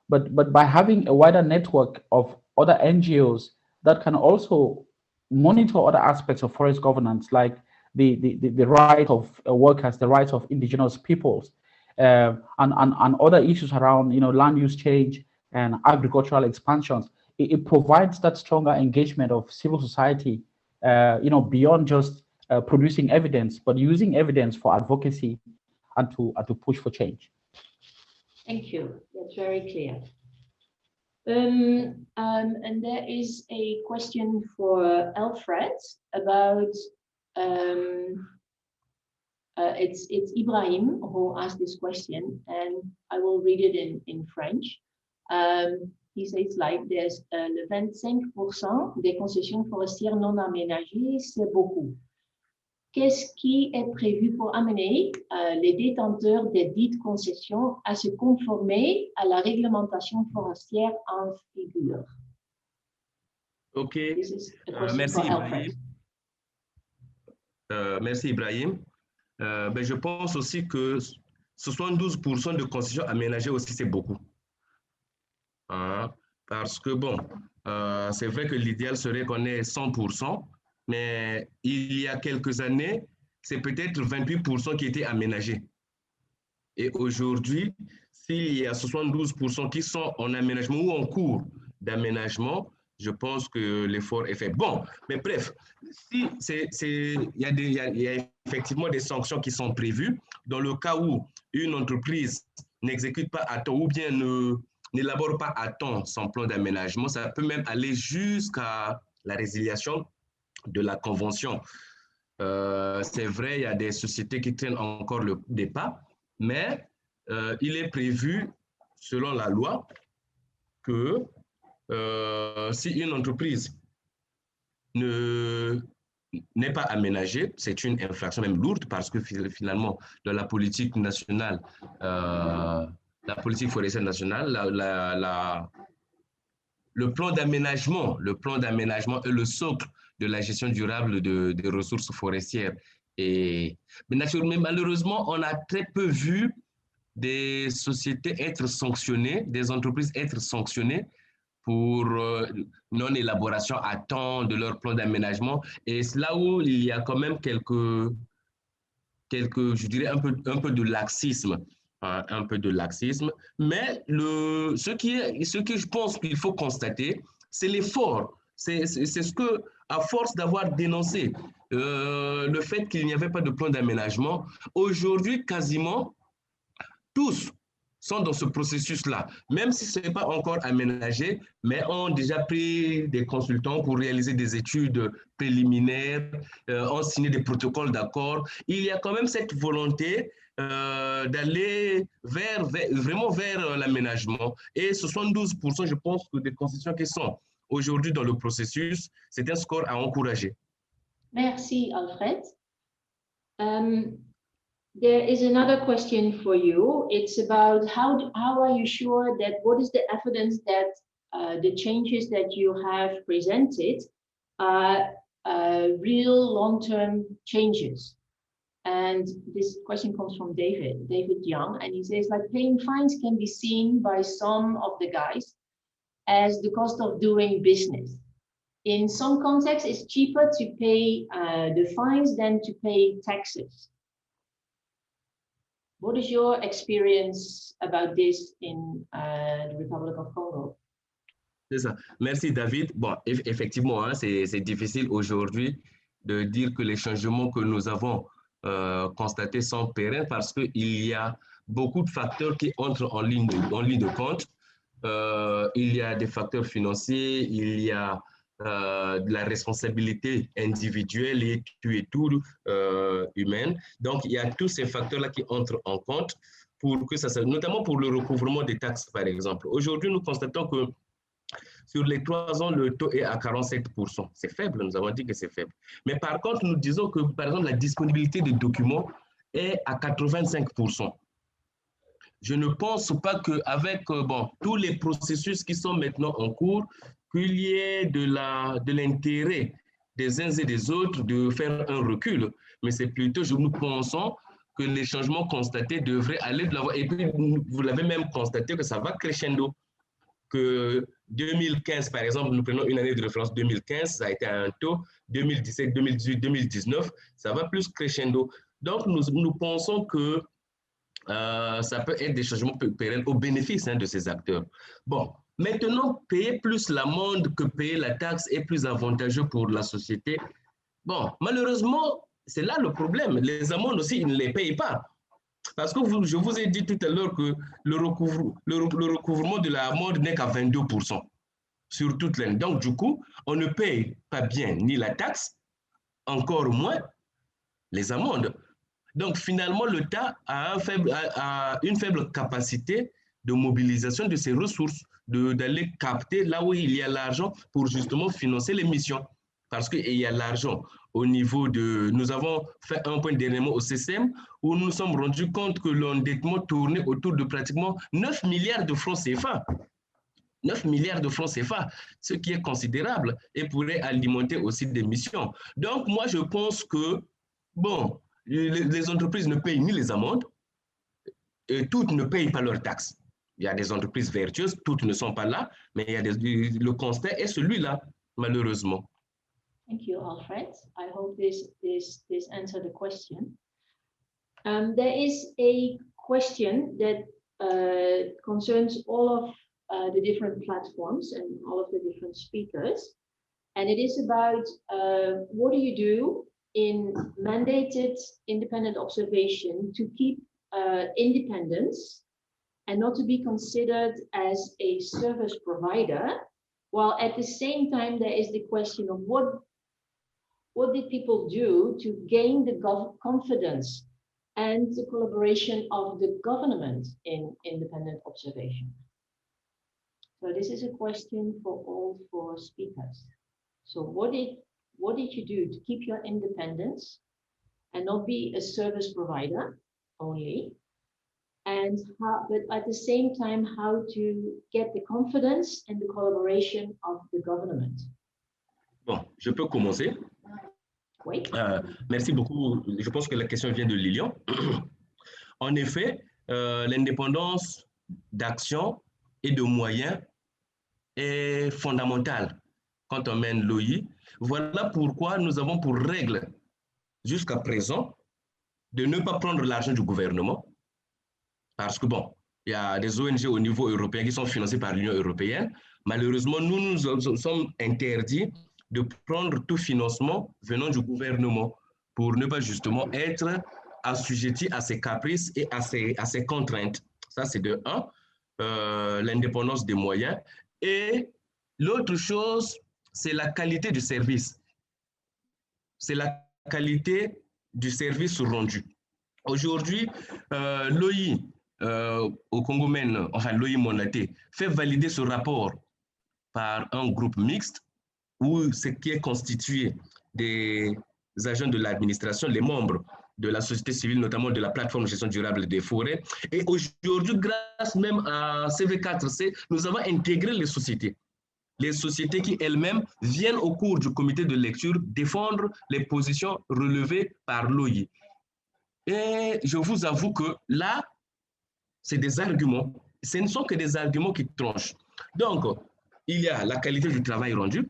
But by having a wider network of other NGOs that can also monitor other aspects of forest governance, like the right of workers, the rights of indigenous peoples, and other issues around, you know, land use change and agricultural expansions, it provides that stronger engagement of civil society, you know, beyond just producing evidence, but using evidence for advocacy and to push for change. Thank you. That's very clear. And there is a question for Alfred about it's Ibrahim who asked this question, and I will read it in French. He says, like, there's le 25% des concessions forestières non aménagées, c'est beaucoup. Qu'est-ce qui est prévu pour amener les détenteurs des dites concessions à se conformer à la réglementation forestière en vigueur? OK. Merci Ibrahim. Merci Ibrahim. Ben, je pense aussi que 72% de concessions aménagées aussi, c'est beaucoup. Hein? Parce que, bon, c'est vrai que l'idéal serait qu'on ait 100%, mais il y a quelques années, c'est peut-être 28% qui étaient aménagés. Et aujourd'hui, s'il y a 72% qui sont en aménagement ou en cours d'aménagement, je pense que l'effort est fait. Bon, mais bref, si il y a effectivement des sanctions qui sont prévues. Dans le cas où une entreprise n'exécute pas à temps ou bien n'élabore pas à temps son plan d'aménagement, ça peut même aller jusqu'à la résiliation de la convention. C'est vrai, il y a des sociétés qui traînent encore des pas, mais il est prévu, selon la loi, que si une entreprise n'est pas aménagée, c'est une infraction même lourde parce que finalement, dans la politique nationale, la politique forestière nationale, le plan d'aménagement est le socle de la gestion durable des ressources forestières. Mais malheureusement, on a très peu vu des sociétés être sanctionnées, des entreprises être sanctionnées pour non-élaboration à temps de leur plan d'aménagement. Et c'est là où il y a quand même quelques je dirais, un peu de laxisme. Hein, un peu de laxisme. Mais ce que je pense qu'il faut constater, c'est l'effort. C'est ce que, à force d'avoir dénoncé le fait qu'il n'y avait pas de plan d'aménagement, aujourd'hui, quasiment tous sont dans ce processus-là, même si ce n'est pas encore aménagé, mais ont déjà pris des consultants pour réaliser des études préliminaires, ont signé des protocoles d'accord. Il y a quand même cette volonté d'aller vraiment vers l'aménagement. Et 72%, je pense que des concessions qui sont aujourd'hui dans le processus, c'est un score à encourager. Merci, Alfred. There is another question for you. It's about how are you sure that what is the evidence that the changes that you have presented are real long-term changes? And this question comes from David Young, and he says, like, paying fines can be seen by some of the guys as the cost of doing business. In some contexts, it's cheaper to pay the fines than to pay taxes. What is your experience about this in the Republic of Congo? C'est ça. Merci, David. Bon, effectivement, hein, c'est difficile aujourd'hui de dire que les changements que nous avons constatés sont pérennes parce qu'il y a beaucoup de facteurs qui entrent en ligne de compte. Il y a des facteurs financiers, il y a de la responsabilité individuelle et tout humaine. Donc, il y a tous ces facteurs-là qui entrent en compte pour que ça, notamment pour le recouvrement des taxes, par exemple. Aujourd'hui, nous constatons que sur les 3 ans, le taux est à 47%. C'est faible, nous avons dit que c'est faible. Mais par contre, nous disons que, par exemple, la disponibilité des documents est à 85%. Je ne pense pas qu'avec tous les processus qui sont maintenant en cours, qu'il y ait de l'intérêt des uns et des autres de faire un recul. Mais c'est plutôt, nous pensons que les changements constatés devraient aller de l'avant. Et puis, vous l'avez même constaté que ça va crescendo. Que 2015, par exemple, nous prenons une année de référence 2015, ça a été un taux, 2017, 2018, 2019, ça va plus crescendo. Donc, nous pensons que ça peut être des changements pérennes au bénéfice de ces acteurs. Bon, maintenant, payer plus l'amende que payer la taxe est plus avantageux pour la société. Bon, malheureusement, c'est là le problème. Les amendes aussi, ils ne les payent pas. Parce que je vous ai dit tout à l'heure que le recouvrement de l'amende n'est qu'à 22% sur toute l'année. Donc, du coup, on ne paye pas bien ni la taxe, encore moins les amendes. Donc, finalement, l'État a une faible capacité de mobilisation de ses ressources, d'aller capter là où il y a l'argent pour justement financer les missions. Parce qu'il y a l'argent au niveau de... Nous avons fait un point dernièrement au CCM où nous nous sommes rendus compte que l'endettement tournait autour de pratiquement 9 milliards de francs CFA. 9 milliards de francs CFA, ce qui est considérable et pourrait alimenter aussi des missions. Donc, moi, je pense que, bon, les entreprises ne payent ni les amendes, et toutes ne payent pas leurs taxes. il y a des entreprises vertueuses, toutes ne sont pas là, mais il y a le constat est celui-là, malheureusement. Thank you, Alfred. I hope this answered the question. There is a question that concerns all of the different platforms and all of the different speakers. And it is about what do you do in mandated independent observation to keep independence and not to be considered as a service provider, while at the same time there is the question of what did people do to gain the confidence and the collaboration of the government in independent observation? So this is a question for all four speakers. So what did you do to keep your independence and not be a service provider only? And how, but at the same time, how to get the confidence and the collaboration of the government? Bon, je peux commencer. Oui. Merci beaucoup. Je pense que la question vient de Lilian. En effet, l'indépendance d'action et de moyens est fondamentale quand on mène l'OI. Voilà pourquoi nous avons pour règle, jusqu'à présent, de ne pas prendre l'argent du gouvernement. Parce que, bon, il y a des ONG au niveau européen qui sont financées par l'Union européenne. Malheureusement, nous sommes interdits de prendre tout financement venant du gouvernement pour ne pas justement être assujettis à ses caprices et à ses contraintes. Ça, c'est de un, l'indépendance des moyens. Et l'autre chose, c'est la qualité du service. C'est la qualité du service rendu. Aujourd'hui, l'OI au Congo mène, enfin l'OI Monaté, fait valider ce rapport par un groupe mixte où ce qui est constitué des agents de l'administration, les membres de la société civile, notamment de la plateforme de gestion durable des forêts. Et aujourd'hui, grâce même à CV4C, nous avons intégré les sociétés qui elles-mêmes viennent au cours du comité de lecture défendre les positions relevées par l'OI. Et je vous avoue que là, c'est des arguments. Ce ne sont que des arguments qui tranchent. Donc, il y a la qualité du travail rendu,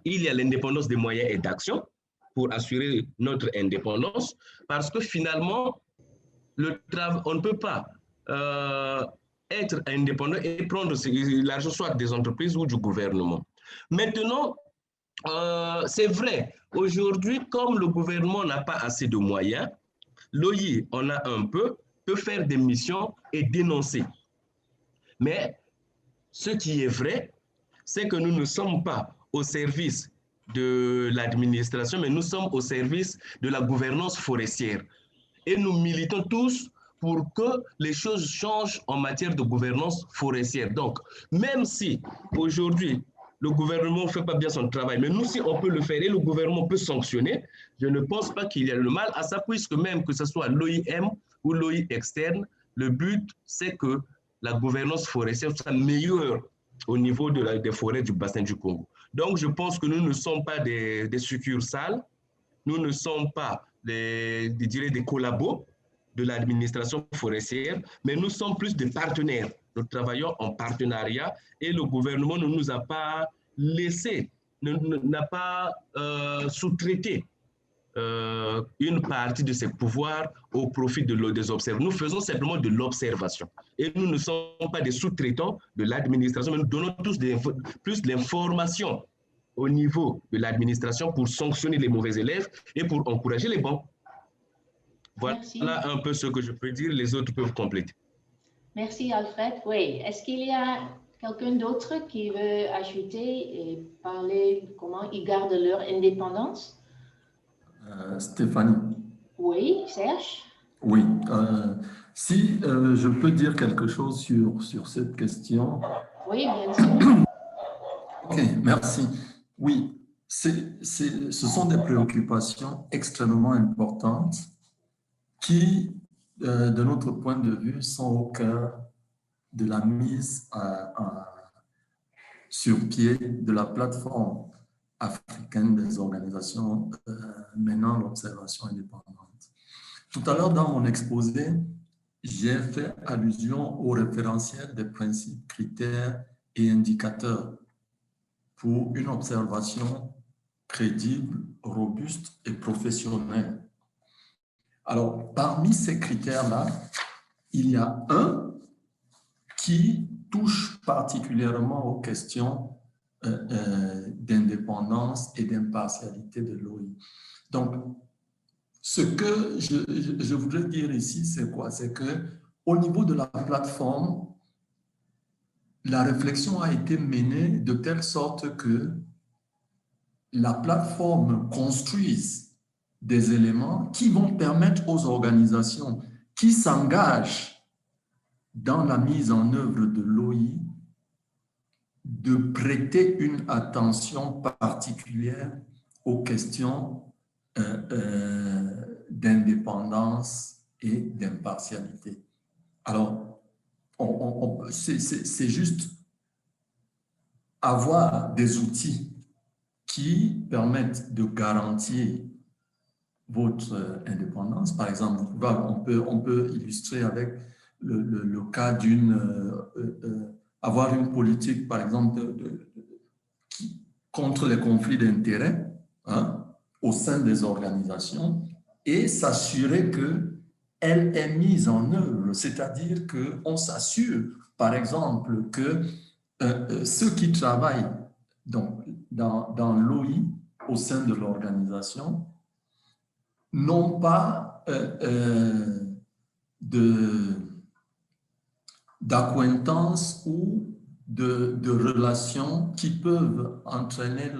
il y a l'indépendance des moyens et d'action pour assurer notre indépendance, parce que finalement, on ne peut pas être indépendant et prendre l'argent soit des entreprises ou du gouvernement. Maintenant, c'est vrai, aujourd'hui, comme le gouvernement n'a pas assez de moyens, l'OI en a un peu, peut faire des missions et dénoncer. Mais ce qui est vrai, c'est que nous ne sommes pas au service de l'administration, mais nous sommes au service de la gouvernance forestière. Et nous militons tous pour que les choses changent en matière de gouvernance forestière. Donc, même si aujourd'hui, le gouvernement ne fait pas bien son travail, mais nous, si on peut le faire et le gouvernement peut sanctionner, je ne pense pas qu'il y a le mal à ça, puisque même que ce soit l'OIM ou l'OI externe, le but, c'est que la gouvernance forestière soit meilleure au niveau des forêts du bassin du Congo. Donc, je pense que nous ne sommes pas des succursales, nous ne sommes pas des collabos de l'administration forestière, mais nous sommes plus des partenaires. Nous travaillons en partenariat et le gouvernement ne nous a pas laissé, n'a pas sous-traité une partie de ses pouvoirs au profit des observateurs. Nous faisons simplement de l'observation. Et nous ne sommes pas des sous-traitants de l'administration, mais nous donnons tous plus d'informations au niveau de l'administration pour sanctionner les mauvais élèves et pour encourager les bons. Voilà un peu ce que je peux dire. Les autres peuvent compléter. Merci Alfred. Oui, est-ce qu'il y a quelqu'un d'autre qui veut ajouter et parler de comment ils gardent leur indépendance? Stéphanie. Oui, Serge. Oui, si je peux dire quelque chose sur cette question. Oui, bien sûr. Ok, merci. Oui, ce sont des préoccupations extrêmement importantes qui, de notre point de vue, sont au cœur de la mise sur pied de la plateforme africaine des organisations menant l'observation indépendante. Tout à l'heure, dans mon exposé, j'ai fait allusion au référentiel des principes, critères et indicateurs pour une observation crédible, robuste et professionnelle. Alors, parmi ces critères-là, il y a un qui touche particulièrement aux questions d'indépendance et d'impartialité de l'OI. Donc, ce que je voudrais dire ici, c'est quoi? C'est qu'au niveau de la plateforme, la réflexion a été menée de telle sorte que la plateforme construise des éléments qui vont permettre aux organisations qui s'engagent dans la mise en œuvre de l'OI de prêter une attention particulière aux questions d'indépendance et d'impartialité. Alors, c'est juste avoir des outils qui permettent de garantir votre indépendance. Par exemple, on peut illustrer avec le cas avoir une politique, par exemple, contre les conflits d'intérêts au sein des organisations et s'assurer qu'elle est mise en œuvre, c'est-à-dire qu'on s'assure, par exemple, que ceux qui travaillent dans l'OI au sein de l'organisation n'ont pas d'acquaintance ou de relations qui peuvent entraîner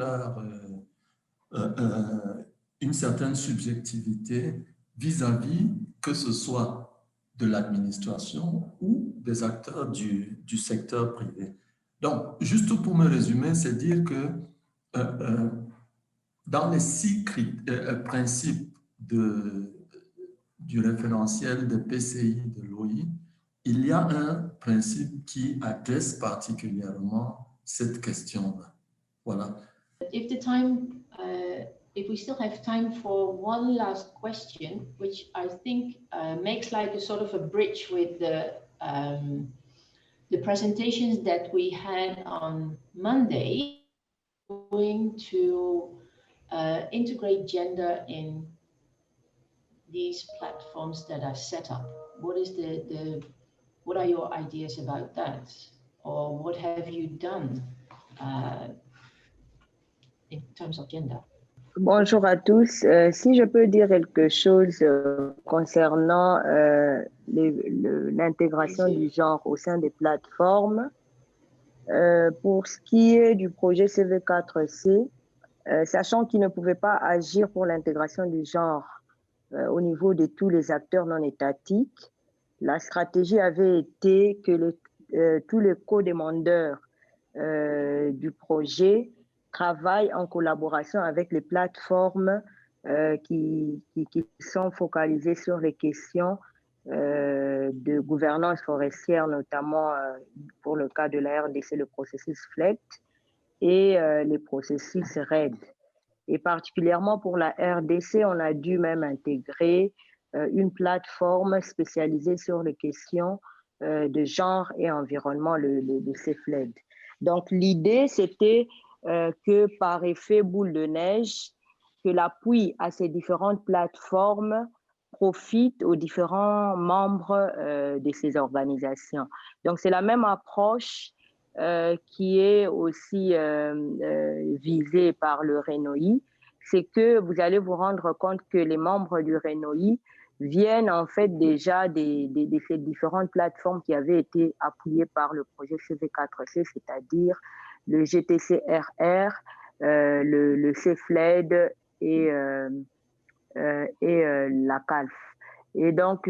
une certaine subjectivité vis-à-vis que ce soit de l'administration ou des acteurs du secteur privé. Donc, juste pour me résumer, c'est dire que dans les 6 principes du référentiel de PCI de l'OI, il y a un principe qui adresse particulièrement cette question-là. Voilà. If we still have time for one last question, which I think makes like a sort of a bridge with the presentations that we had on Monday, going to integrate gender in these platforms that are set up. What are your ideas about that? Or what have you done in terms of gender? Bonjour à tous. Si je peux dire quelque chose concernant l'intégration du genre au sein des plateformes, pour ce qui est du projet CV4C, sachant qu'il ne pouvait pas agir pour l'intégration du genre au niveau de tous les acteurs non étatiques, la stratégie avait été que tous les co-demandeurs du projet travaillent en collaboration avec les plateformes qui sont focalisées sur les questions de gouvernance forestière, notamment pour le cas de la RDC, le processus FLECT et les processus RED. Et particulièrement pour la RDC, on a dû même intégrer une plateforme spécialisée sur les questions de genre et environnement, le CFLED. Donc l'idée, c'était que par effet boule de neige, que l'appui à ces différentes plateformes profite aux différents membres de ces organisations. Donc c'est la même approche qui est aussi visée par le RENOI, c'est que vous allez vous rendre compte que les membres du RENOI viennent en fait déjà de ces différentes plateformes qui avaient été appuyées par le projet CV4C, c'est-à-dire le GTCRR, le CFLED et la CALF. Et donc,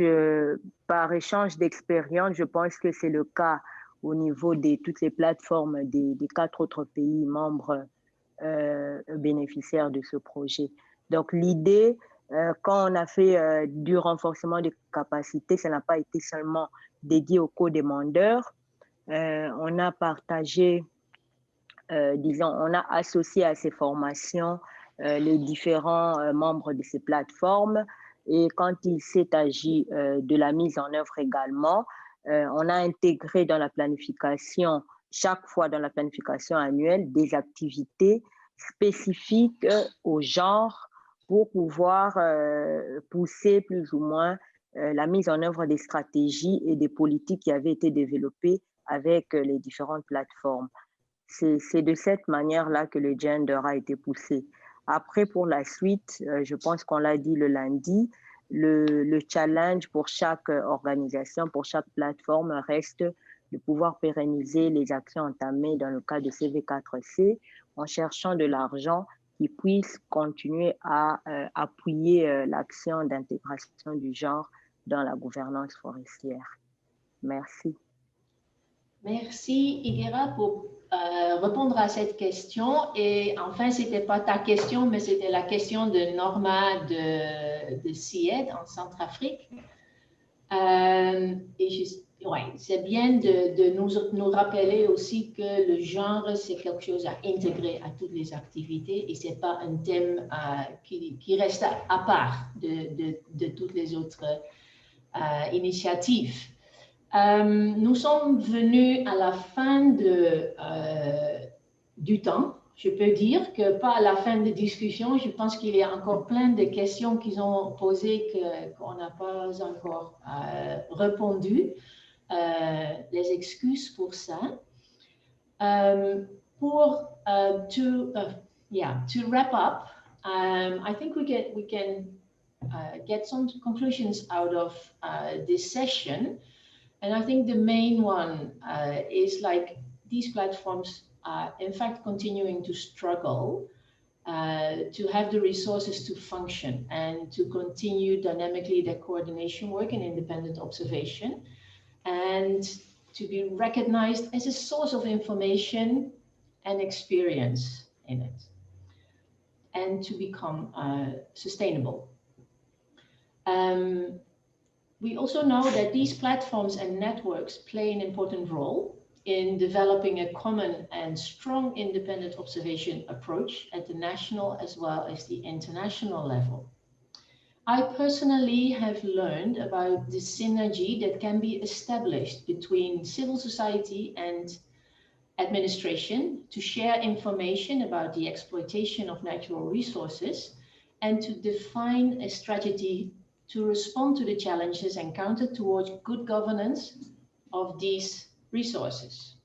par échange d'expérience, je pense que c'est le cas au niveau de toutes les plateformes des 4 autres pays membres bénéficiaires de ce projet. Donc, l'idée, quand on a fait du renforcement des capacités, ça n'a pas été seulement dédié aux co-demandeurs. On a partagé, disons, on a associé à ces formations les différents membres de ces plateformes Et quand il s'est agi de la mise en œuvre également, on a intégré dans la planification, chaque fois dans la planification annuelle, des activités spécifiques au genre pour pouvoir pousser plus ou moins la mise en œuvre des stratégies et des politiques qui avaient été développées avec les différentes plateformes. C'est de cette manière-là que le gender a été poussé. Après, pour la suite, je pense qu'on l'a dit le lundi, le challenge pour chaque organisation, pour chaque plateforme reste de pouvoir pérenniser les actions entamées dans le cadre de CV4C en cherchant de l'argent qui puisse continuer à appuyer l'action d'intégration du genre dans la gouvernance forestière. Merci. Merci Higuera pour répondre à cette question. Et enfin, ce n'était pas ta question, mais c'était la question de Norma de CIED en Centrafrique. C'est bien de nous rappeler aussi que le genre, c'est quelque chose à intégrer à toutes les activités et ce n'est pas un thème qui reste à part de toutes les autres initiatives. Nous sommes venus à la fin du temps. Je peux dire que pas à la fin de discussion. Je pense qu'il y a encore plein de questions qu'ils ont posées qu'on n'a pas encore répondu. Les excuses pour ça. To wrap up, I think we can get some conclusions out of this session. And I think the main one is like these platforms are in fact continuing to struggle to have the resources to function and to continue dynamically their coordination work and independent observation and to be recognized as a source of information and experience in it and to become sustainable. We also know that these platforms and networks play an important role in developing a common and strong independent observation approach at the national as well as the international level. I personally have learned about the synergy that can be established between civil society and administration to share information about the exploitation of natural resources and to define a strategy to respond to the challenges encountered towards good governance of these resources.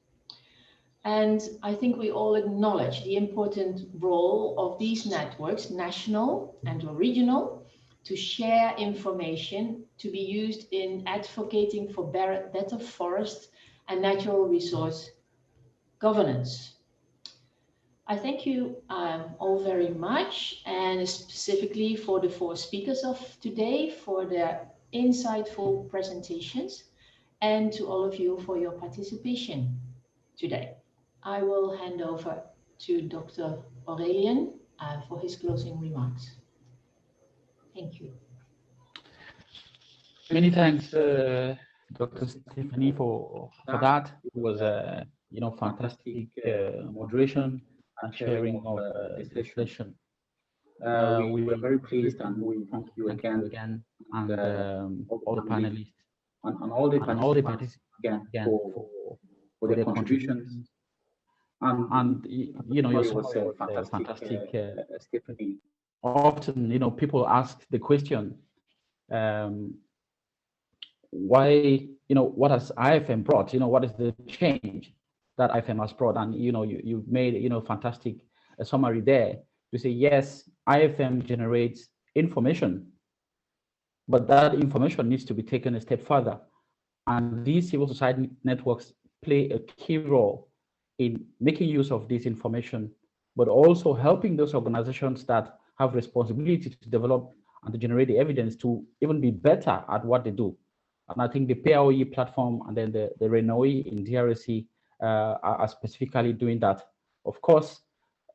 And I think we all acknowledge the important role of these networks, national and regional, to share information to be used in advocating for better forest and natural resource governance. I thank you all very much, and specifically for the 4 speakers of today for their insightful presentations, and to all of you for your participation today. I will hand over to Dr. Aurélien for his closing remarks. Thank you. Many thanks, Dr. Stephanie, for that. It was a fantastic moderation and sharing of this session. We were very pleased, and we thank you again and all the panelists and all the participants again for their contributions. And yourself was fantastic, Stephanie. Often, people ask the question, why, what has IFM brought? What is the change that IFM has brought? And you made fantastic summary there. You say yes, IFM generates information, but that information needs to be taken a step further. And these civil society networks play a key role in making use of this information, but also helping those organizations that have responsibility to develop and to generate the evidence to even be better at what they do. And I think the PAOE platform and then the RENOE in DRC are specifically doing that. Of course,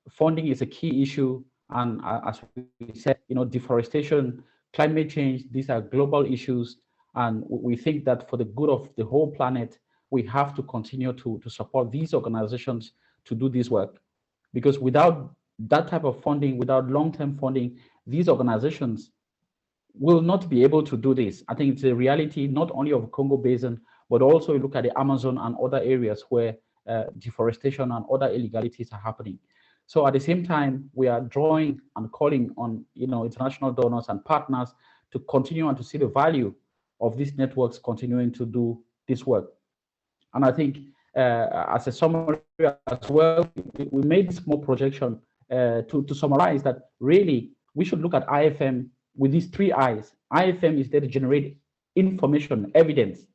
funding is a key issue. And as we said, deforestation, climate change, these are global issues. And we think that for the good of the whole planet, we have to continue to support these organizations to do this work. Because without that type of funding, without long-term funding, these organizations will not be able to do this. I think it's a reality not only of Congo Basin, but also you look at the Amazon and other areas where deforestation and other illegalities are happening. So at the same time, we are drawing and calling on international donors and partners to continue and to see the value of these networks continuing to do this work. And I think as a summary as well, we made this small projection to summarize that really we should look at IFM with these 3 I's. IFM is there to generate information, evidence.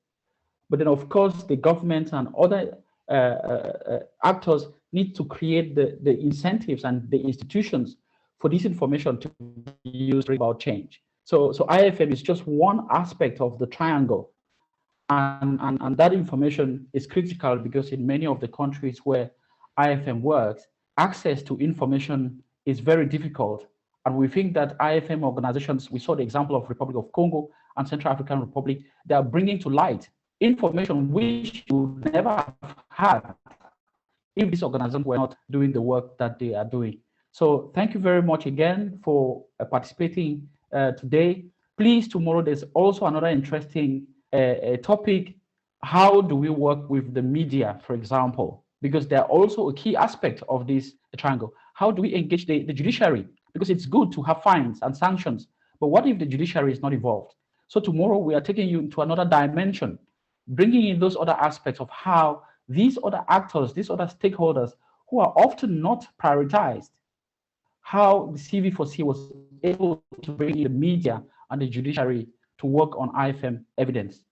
But then, of course, the government and other actors need to create the incentives and the institutions for this information to be used about change. So IFM is just one aspect of the triangle. And that information is critical because in many of the countries where IFM works, access to information is very difficult. And we think that IFM organizations, we saw the example of Republic of Congo and Central African Republic, they are bringing to light information which you never have had if these organizations were not doing the work that they are doing. So thank you very much again for participating today. Please, tomorrow there's also another interesting topic. How do we work with the media, for example? Because they're also a key aspect of this triangle. How do we engage the judiciary? Because it's good to have fines and sanctions, but what if the judiciary is not involved? So tomorrow we are taking you into another dimension, bringing in those other aspects of how these other actors, these other stakeholders who are often not prioritized, how the CV4C was able to bring in the media and the judiciary to work on IFM evidence.